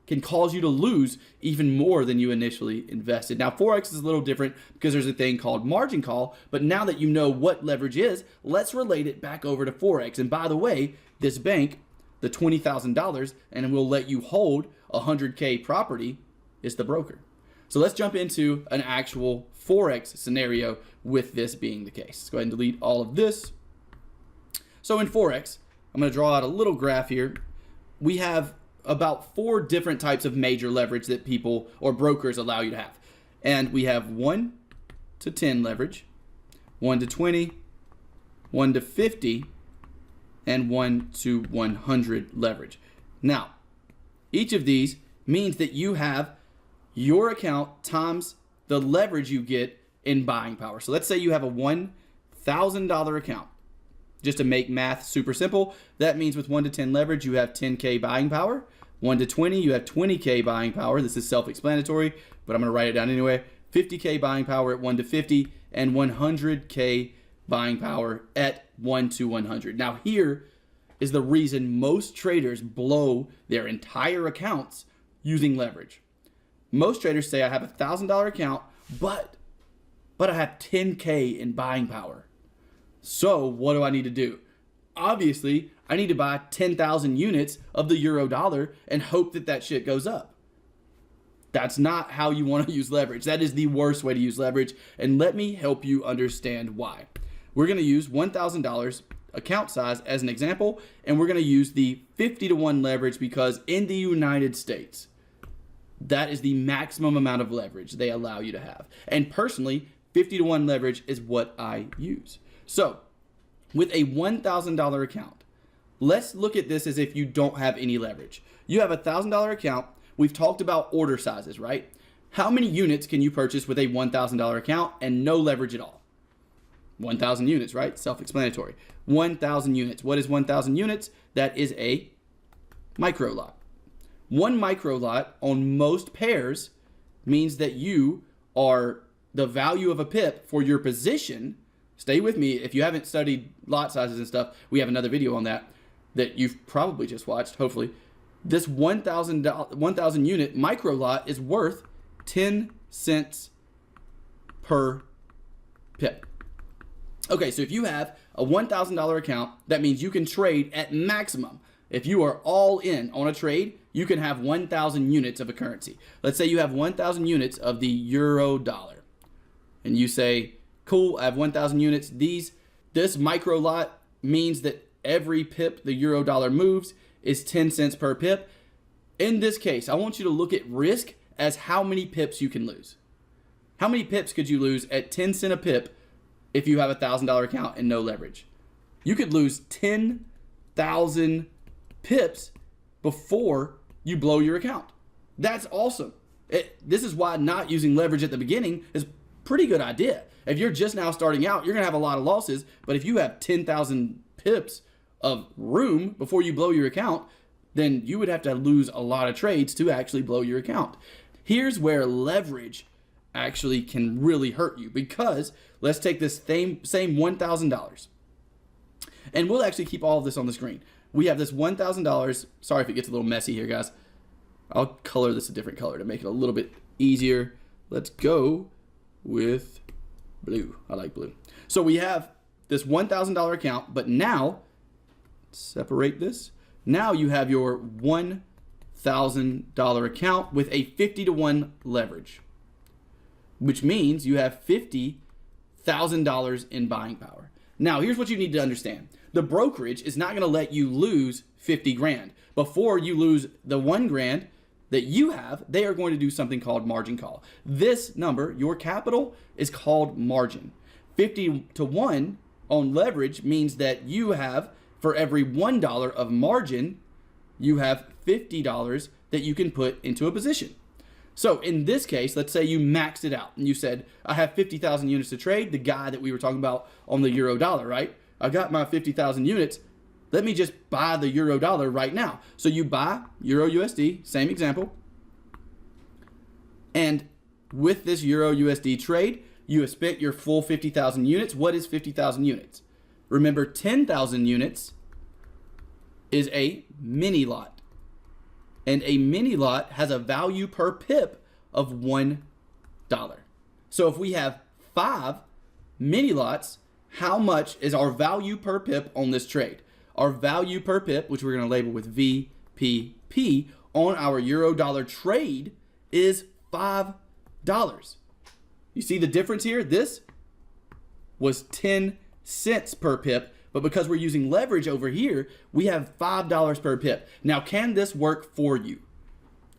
can cause you to lose even more than you initially invested. Now, Forex is a little different because there's a thing called margin call, but now that you know what leverage is, let's relate it back over to Forex. And by the way, this bank, the $20,000, and we'll let you hold 100K property, is the broker. So let's jump into an actual Forex scenario with this being the case. Let's go ahead and delete all of this. So in Forex, I'm going to draw out a little graph here. We have about 4 different types of major leverage that people or brokers allow you to have. And we have 1 to 10 leverage, 1 to 20, 1 to 50, and 1 to 100 leverage. Now, each of these means that you have your account times the leverage you get in buying power. So let's say you have a $1,000 account. Just to make math super simple, that means with 1 to 10 leverage, you have 10K buying power. 1 to 20, you have 20K buying power. This is self-explanatory, but I'm going to write it down anyway. 50K buying power at 1 to 50, and 100K buying power at 1 to 100. Now here is the reason most traders blow their entire accounts using leverage. Most traders say I have a $1,000 account, but I have 10K in buying power. So what do I need to do? Obviously, I need to buy 10,000 units of the euro dollar and hope that that shit goes up. That's not how you want to use leverage. That is the worst way to use leverage. And let me help you understand why. We're going to use $1,000 account size as an example, and we're going to use the 50 to 1 leverage because in the United States, that is the maximum amount of leverage they allow you to have. And personally, 50 to 1 leverage is what I use. So with a $1,000 account, let's look at this as if you don't have any leverage. You have a $1,000 account. We've talked about order sizes, right? How many units can you purchase with a $1,000 account and no leverage at all? 1,000 units, right? Self-explanatory. 1,000 units. What is 1,000 units? That is a micro lot. One micro lot on most pairs means that you are the value of a pip for your position. Stay with me. If you haven't studied lot sizes and stuff, we have another video on that you've probably just watched, hopefully. This 1,000 unit micro lot is worth 10 cents per pip. Okay, so if you have a $1,000 account, that means you can trade at maximum. If you are all in on a trade, you can have 1,000 units of a currency. Let's say you have 1,000 units of the euro dollar. And you say, cool, I have 1,000 units. This micro lot means that every pip the euro dollar moves is 10 cents per pip. In this case, I want you to look at risk as how many pips you can lose. How many pips could you lose at 10 cents a pip if you have a $1,000 account and no leverage? You could lose 10,000 pips before you blow your account. That's awesome. This is why not using leverage at the beginning is a pretty good idea. If you're just now starting out, you're going to have a lot of losses. But if you have 10,000 pips of room before you blow your account, then you would have to lose a lot of trades to actually blow your account. Here's where leverage actually can really hurt you, because let's take this same $1,000, and we'll actually keep all of this on the screen. We have this $1,000. Sorry if it gets a little messy here, guys. I'll color this a different color to make it a little bit easier. Let's go with blue. I like blue. So we have this $1,000 account, but now, separate this. Now you have your $1,000 account with a 50 to 1 leverage, which means you have $50,000 in buying power. Now, here's what you need to understand. The brokerage is not going to let you lose 50 grand. Before you lose the 1 grand that you have, they are going to do something called margin call. This number, your capital, is called margin. 50 to 1 on leverage means that you have, for every $1 of margin, you have $50 that you can put into a position. So in this case, let's say you maxed it out and you said, I have 50,000 units to trade, the guy that we were talking about on the euro dollar, right? I got my 50,000 units. Let me just buy the euro dollar right now. So you buy euro USD, same example. And with this euro USD trade, you have spent your full 50,000 units. What is 50,000 units? Remember, 10,000 units is a mini lot. And a mini lot has a value per pip of $1. So if we have 5 mini lots, how much is our value per pip on this trade? Our value per pip, which we're going to label with VPP, on our euro dollar trade is $5. You see the difference here? This was 10 cents per pip, but because we're using leverage over here, we have $5 per pip. Now, can this work for you?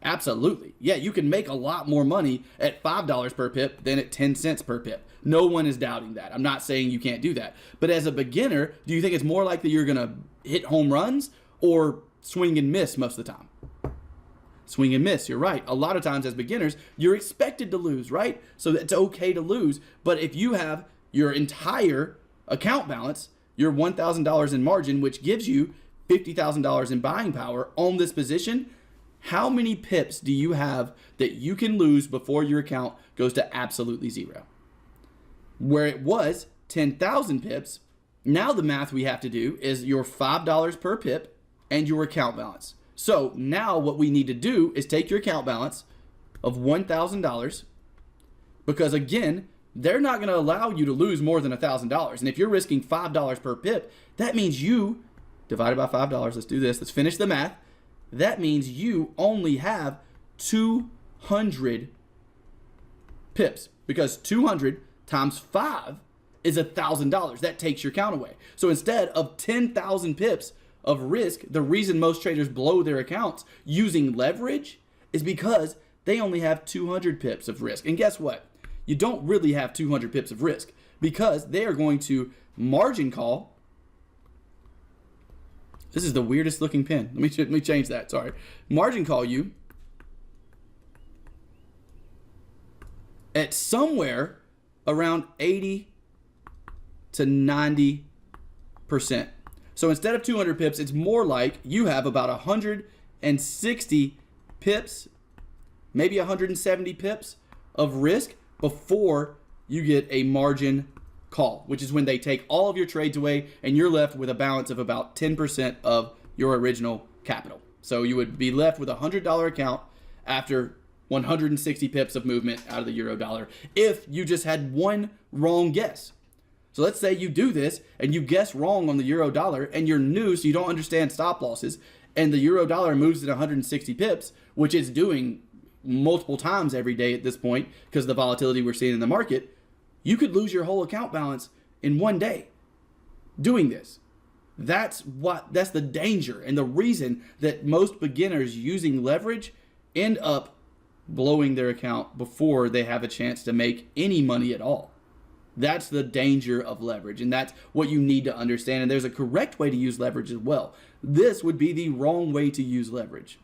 Absolutely. Yeah, you can make a lot more money at $5 per pip than at 10 cents per pip. No one is doubting that. I'm not saying you can't do that. But as a beginner, do you think it's more likely you're going to hit home runs or swing and miss most of the time? Swing and miss, you're right. A lot of times as beginners, you're expected to lose, right? So it's okay to lose. But if you have your entire account balance, your $1,000 in margin, which gives you $50,000 in buying power on this position, how many pips do you have that you can lose before your account goes to absolutely zero? Where it was 10,000 pips, now the math we have to do is your $5 per pip and your account balance. So now what we need to do is take your account balance of $1,000, because again, they're not going to allow you to lose more than $1,000. And if you're risking $5 per pip, that means you, divided by $5, let's do this, let's finish the math. That means you only have 200 pips, because 200 times 5 is $1,000. That takes your account away. So instead of 10,000 pips of risk, the reason most traders blow their accounts using leverage is because they only have 200 pips of risk. And guess what? You don't really have 200 pips of risk, because they are going to margin call. This is the weirdest looking pen. Let me change that. Sorry. Margin call you at somewhere around 80 to 90%. So instead of 200 pips, it's more like you have about 160 pips, maybe 170 pips of risk before you get a margin call, which is when they take all of your trades away and you're left with a balance of about 10% of your original capital. So you would be left with a $100 account after 160 pips of movement out of the euro dollar if you just had one wrong guess. So let's say you do this and you guess wrong on the euro dollar and you're new, so you don't understand stop losses, and the euro dollar moves at 160 pips, which it's doing multiple times every day at this point because of the volatility we're seeing in the market. You could lose your whole account balance in one day doing this. That's the danger, and the reason that most beginners using leverage end up blowing their account before they have a chance to make any money at all. That's the danger of leverage, and that's what you need to understand. And there's a correct way to use leverage as well. This would be the wrong way to use leverage.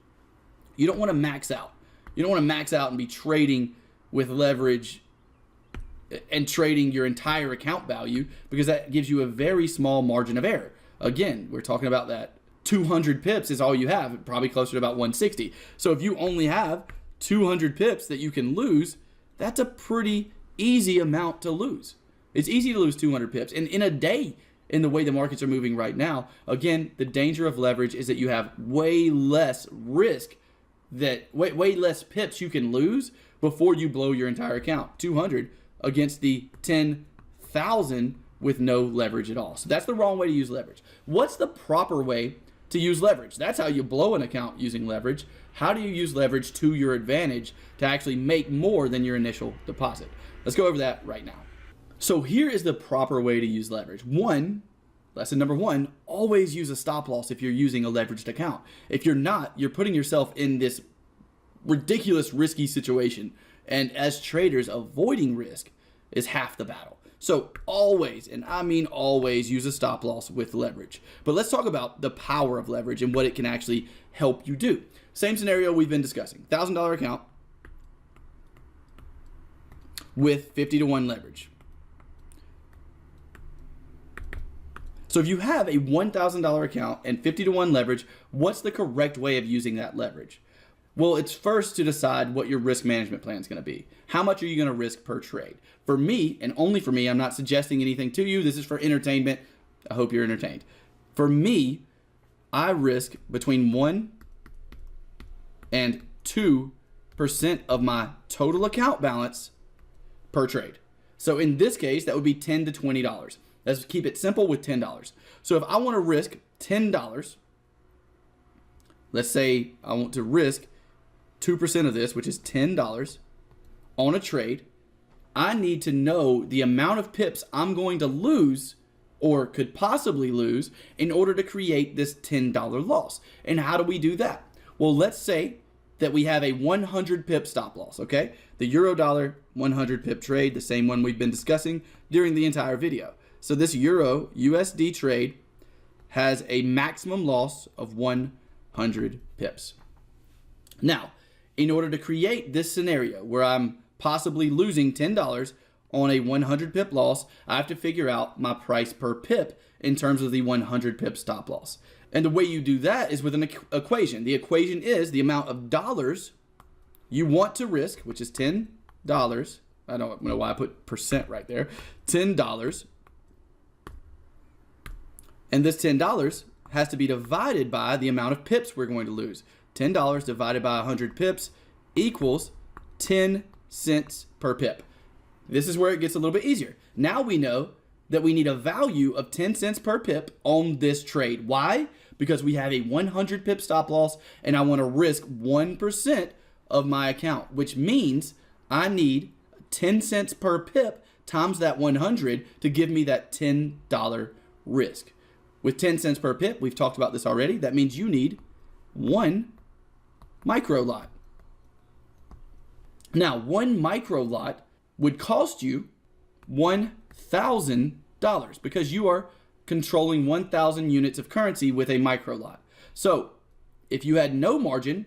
You don't want to max out. You don't want to max out and be trading with leverage and trading your entire account value, because that gives you a very small margin of error. Again, we're talking about that 200 pips is all you have, probably closer to about 160. So if you only have 200 pips that you can lose, that's a pretty easy amount to lose. It's easy to lose 200 pips. And in a day, in the way the markets are moving right now, again, the danger of leverage is that you have way less risk, that way less pips you can lose before you blow your entire account. 200 against the 10,000 with no leverage at all. So that's the wrong way to use leverage. What's the proper way to use leverage? That's how you blow an account using leverage. How do you use leverage to your advantage to actually make more than your initial deposit? Let's go over that right now. So here is the proper way to use leverage. Lesson number one, always use a stop loss if you're using a leveraged account. If you're not, you're putting yourself in this ridiculous risky situation. And as traders, avoiding risk is half the battle. So always, and I mean always, use a stop loss with leverage. But let's talk about the power of leverage and what it can actually help you do. Same scenario we've been discussing. $1,000 account. with 50-to-1 leverage. So if you have a $1,000 account and 50-to-1 leverage, what's the correct way of using that leverage? Well, it's first to decide what your risk management plan is going to be. How much are you going to risk per trade? For me, and only for me, I'm not suggesting anything to you. This is for entertainment. I hope you're entertained. For me, I risk between 1 and 2% of my total account balance per trade. So in this case, that would be $10 to $20. Let's keep it simple with $10. So if I want to risk $10, let's say I want to risk 2% of this, which is $10 on a trade, I need to know the amount of pips I'm going to lose or could possibly lose in order to create this $10 loss. And how do we do that? Well, let's say that we have a 100 pip stop loss, okay? The euro dollar 100 pip trade, the same one we've been discussing during the entire video. So this euro USD trade has a maximum loss of 100 pips. Now, in order to create this scenario where I'm possibly losing $10 on a 100 pip loss, I have to figure out my price per pip in terms of the 100 pip stop loss. And the way you do that is with an equation. The equation is the amount of dollars you want to risk, which is $10. I don't know why I put percent right there. $10. And this $10 has to be divided by the amount of pips we're going to lose. $10 divided by 100 pips equals 10 cents per pip. This is where it gets a little bit easier. Now we know that we need a value of 10 cents per pip on this trade. Why? Because we have a 100 pip stop loss and I want to risk 1% of my account, which means I need 10 cents per pip times that 100 to give me that $10 risk. With 10 cents per pip, we've talked about this already, that means you need 1 micro lot. Now, 1 micro lot would cost you $1,000 because you are controlling 1,000 units of currency with a micro lot. So if you had no margin,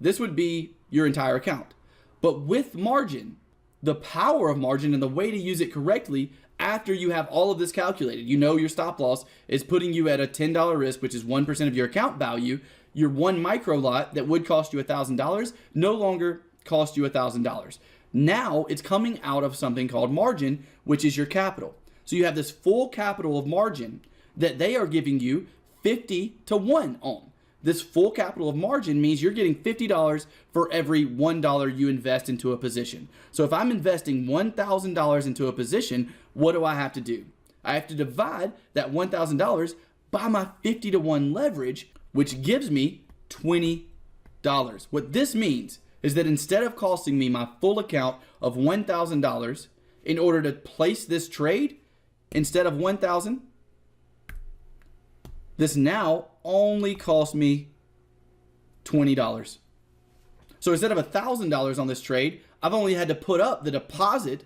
this would be your entire account. But with margin, the power of margin and the way to use it correctly after you have all of this calculated, you know your stop loss is putting you at a $10 risk, which is 1% of your account value. Your 1 micro lot that would cost you $1,000 no longer cost you $1,000. Now it's coming out of something called margin, which is your capital. So you have this full capital of margin that they are giving you 50-to-1 on. This full capital of margin means you're getting $50 for every $1 you invest into a position. So if I'm investing $1,000 into a position, what do I have to do? I have to divide that $1,000 by my 50-to-1 leverage, which gives me $20. What this means is that instead of costing me my full account of $1,000 in order to place this trade, instead of $1,000, this now only cost me $20. So instead of $1,000 on this trade, I've only had to put up the deposit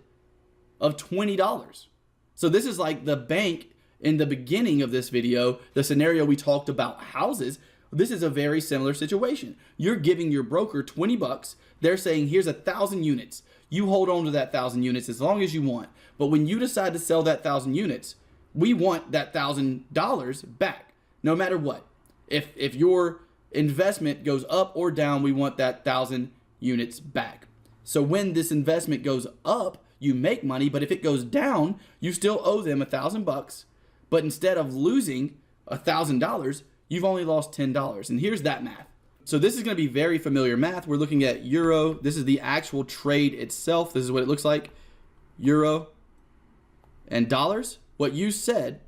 of $20. So this is like the bank in the beginning of this video, the scenario we talked about houses. This is a very similar situation. You're giving your broker 20 bucks. They're saying, here's 1,000 units. You hold on to that 1,000 units as long as you want. But when you decide to sell that 1,000 units, we want that $1,000 back, no matter what. If your investment goes up or down, we want that 1,000 units back. So when this investment goes up, you make money, but if it goes down, you still owe them 1,000 bucks. But instead of losing $1,000, you've only lost $10. And here's that math. So this is going to be very familiar math. We're looking at euro. This is the actual trade itself. This is what it looks like. Euro and dollars. What you said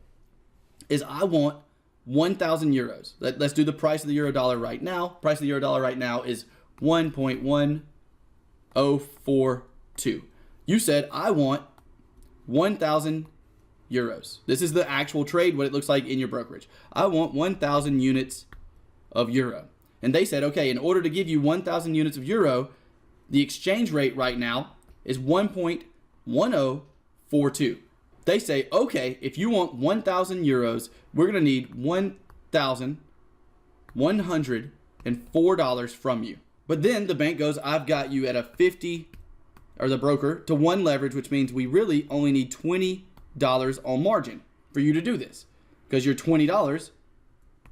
is I want 1,000 euros. Let's do the price of the euro dollar right now. Price of the euro dollar right now is 1.1042. You said I want 1,000 euros. This is the actual trade, what it looks like in your brokerage. I want 1,000 units of euro. And they said, okay, in order to give you 1,000 units of euro, the exchange rate right now is 1.1042. They say, okay, if you want 1,000 euros, we're going to need $1,104 from you. But then the bank goes, I've got you at a 50 or the broker, to 1 leverage, which means we really only need $20 on margin for you to do this, because your $20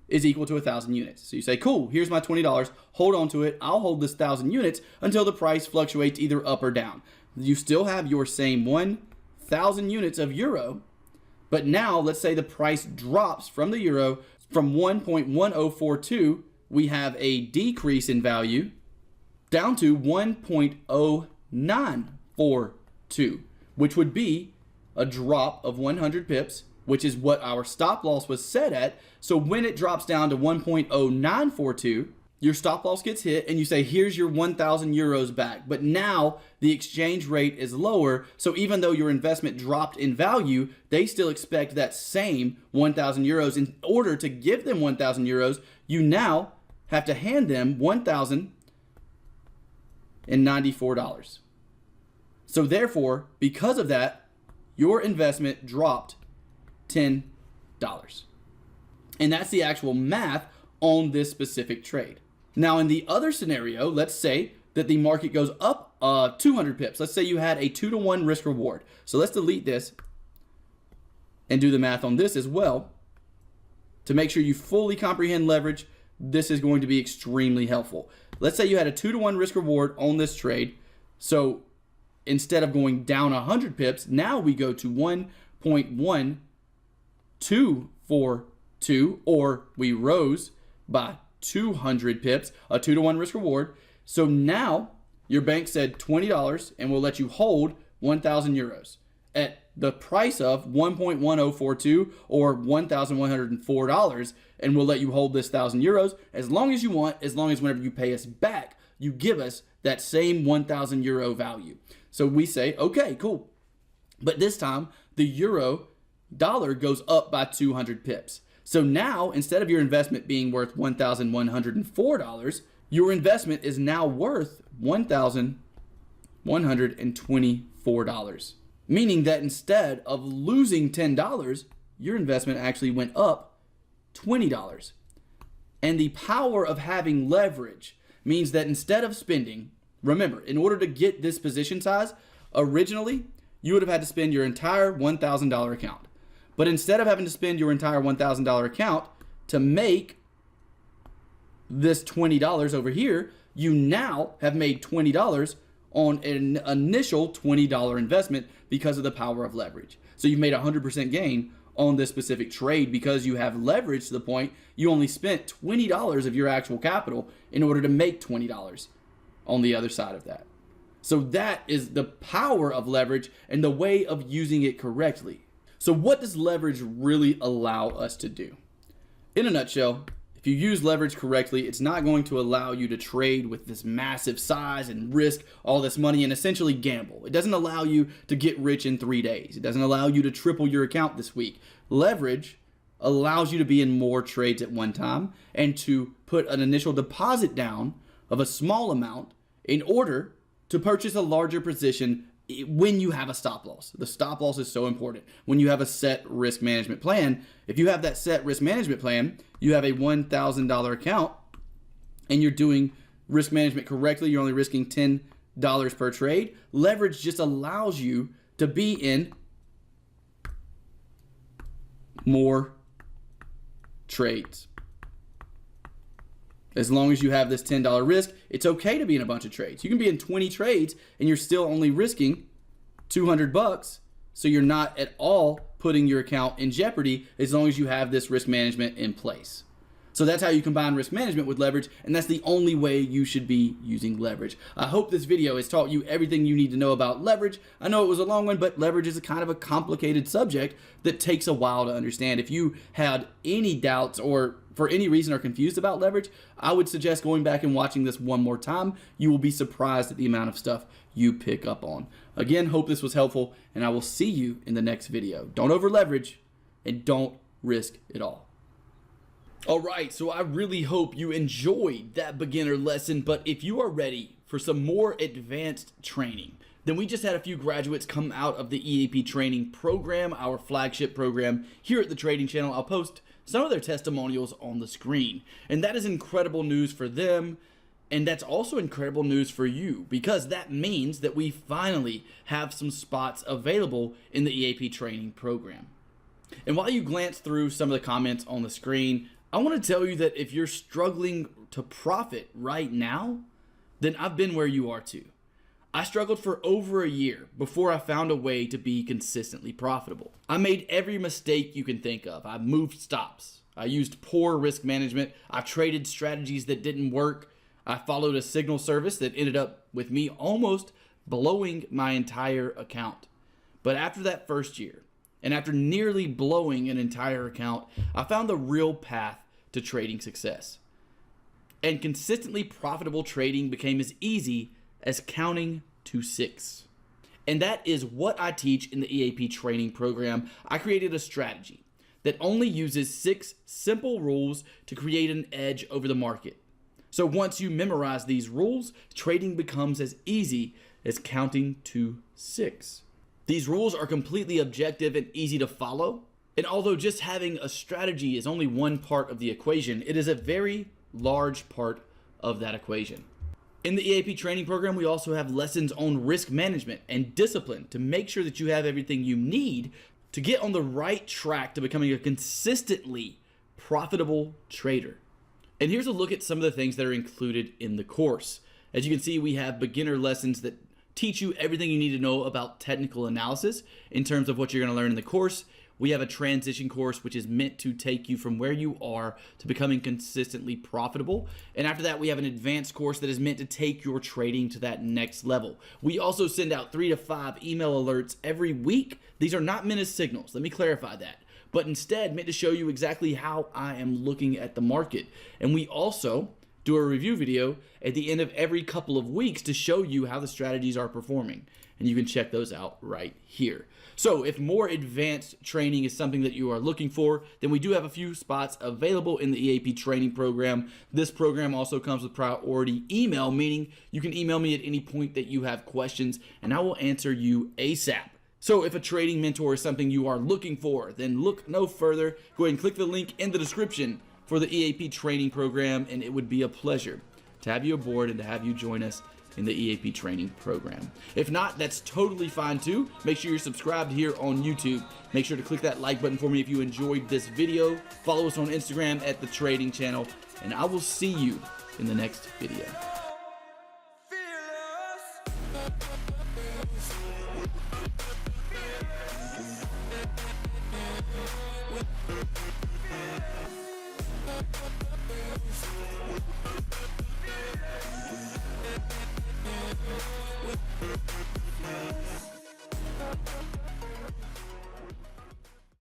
is equal to 1,000 units. So you say, cool, here's my $20, hold on to it. I'll hold this 1,000 units until the price fluctuates either up or down. You still have your same 1,000 units of euro, but now let's say the price drops from the euro from 1.1042, we have a decrease in value down to 1.0942, which would be a drop of 100 pips, which is what our stop loss was set at. So when it drops down to 1.0942, your stop loss gets hit and you say, here's your 1,000 euros back. But now the exchange rate is lower. So even though your investment dropped in value, they still expect that same 1,000 euros. In order to give them 1,000 euros, you now have to hand them $1,094. So therefore, because of that, your investment dropped $10. And that's the actual math on this specific trade. Now, in the other scenario, let's say that the market goes up 200 pips. Let's say you had a 2-to-1 risk reward. So let's delete this and do the math on this as well. To make sure you fully comprehend leverage, this is going to be extremely helpful. Let's say you had a 2-to-1 risk reward on this trade. So instead of going down 100 pips, now we go to 1.1242, or we rose by 200 pips, a 2-to-1 risk reward. So now your bank said $20 and will let you hold 1,000 euros at the price of 1.1042 or $1,104, and we'll let you hold this 1,000 euros as long as you want, as long as whenever you pay us back, you give us that same 1,000 euro value. So we say, okay, cool. But this time the euro dollar goes up by 200 pips. So now, instead of your investment being worth $1,104, your investment is now worth $1,124. Meaning that instead of losing $10, your investment actually went up $20. And the power of having leverage means that instead of spending, remember, in order to get this position size, originally, you would have had to spend your entire $1,000 account. But instead of having to spend your entire $1,000 account to make this $20 over here, you now have made $20 on an initial $20 investment because of the power of leverage. So you've made 100% gain on this specific trade because you have leverage to the point you only spent $20 of your actual capital in order to make $20 on the other side of that. So that is the power of leverage and the way of using it correctly. So what does leverage really allow us to do? In a nutshell, if you use leverage correctly, it's not going to allow you to trade with this massive size and risk all this money and essentially gamble. It doesn't allow you to get rich in 3 days. It doesn't allow you to triple your account this week. Leverage allows you to be in more trades at one time and to put an initial deposit down of a small amount in order to purchase a larger position when you have a stop loss. The stop loss is so important. When you have a set risk management plan, if you have that set risk management plan, you have a $1,000 account and you're doing risk management correctly, you're only risking $10 per trade. Leverage just allows you to be in more trades. As long as you have this $10 risk, it's okay to be in a bunch of trades. You can be in 20 trades and you're still only risking $200, so you're not at all putting your account in jeopardy as long as you have this risk management in place. So that's how you combine risk management with leverage, and that's the only way you should be using leverage. I hope this video has taught you everything you need to know about leverage. I know it was a long one, but leverage is a kind of a complicated subject that takes a while to understand. If you had any doubts or for any reason are confused about leverage, I would suggest going back and watching this one more time. You will be surprised at the amount of stuff you pick up on. Again, hope this was helpful, and I will see you in the next video. Don't over leverage and don't risk it all. All right, so I really hope you enjoyed that beginner lesson, but if you are ready for some more advanced training, then we just had a few graduates come out of the EAP training program, our flagship program here at the Trading Channel. I'll post some of their testimonials on the screen, and that is incredible news for them And that's also incredible news for you, because that means that we finally have some spots available in the EAP training program. And while you glance through some of the comments on the screen, I want to tell you that if you're struggling to profit right now, then I've been where you are too. I struggled for over a year before I found a way to be consistently profitable. I made every mistake you can think of. I moved stops. I used poor risk management. I traded strategies that didn't work. I followed a signal service that ended up with me almost blowing my entire account. But after that first year, and after nearly blowing an entire account, I found the real path to trading success. And consistently profitable trading became as easy as counting to 6. And that is what I teach in the EAP training program. I created a strategy that only uses 6 simple rules to create an edge over the market. So once you memorize these rules, trading becomes as easy as counting to 6. These rules are completely objective and easy to follow. And although just having a strategy is only one part of the equation, it is a very large part of that equation. In the EAP training program, we also have lessons on risk management and discipline to make sure that you have everything you need to get on the right track to becoming a consistently profitable trader. And here's a look at some of the things that are included in the course. As you can see, we have beginner lessons that teach you everything you need to know about technical analysis in terms of what you're going to learn in the course. We have a transition course, which is meant to take you from where you are to becoming consistently profitable. And after that, we have an advanced course that is meant to take your trading to that next level. We also send out 3 to 5 email alerts every week. These are not meant as signals. Let me clarify that. But instead meant to show you exactly how I am looking at the market. And we also do a review video at the end of every couple of weeks to show you how the strategies are performing. And you can check those out right here. So if more advanced training is something that you are looking for, then we do have a few spots available in the EAP training program. This program also comes with priority email, meaning you can email me at any point that you have questions and I will answer you ASAP. So if a trading mentor is something you are looking for, then look no further. Go ahead and click the link in the description for the EAP training program, and it would be a pleasure to have you aboard and to have you join us in the EAP training program. If not, that's totally fine too. Make sure you're subscribed here on YouTube. Make sure to click that like button for me if you enjoyed this video. Follow us on Instagram at The Trading Channel, and I will see you in the next video.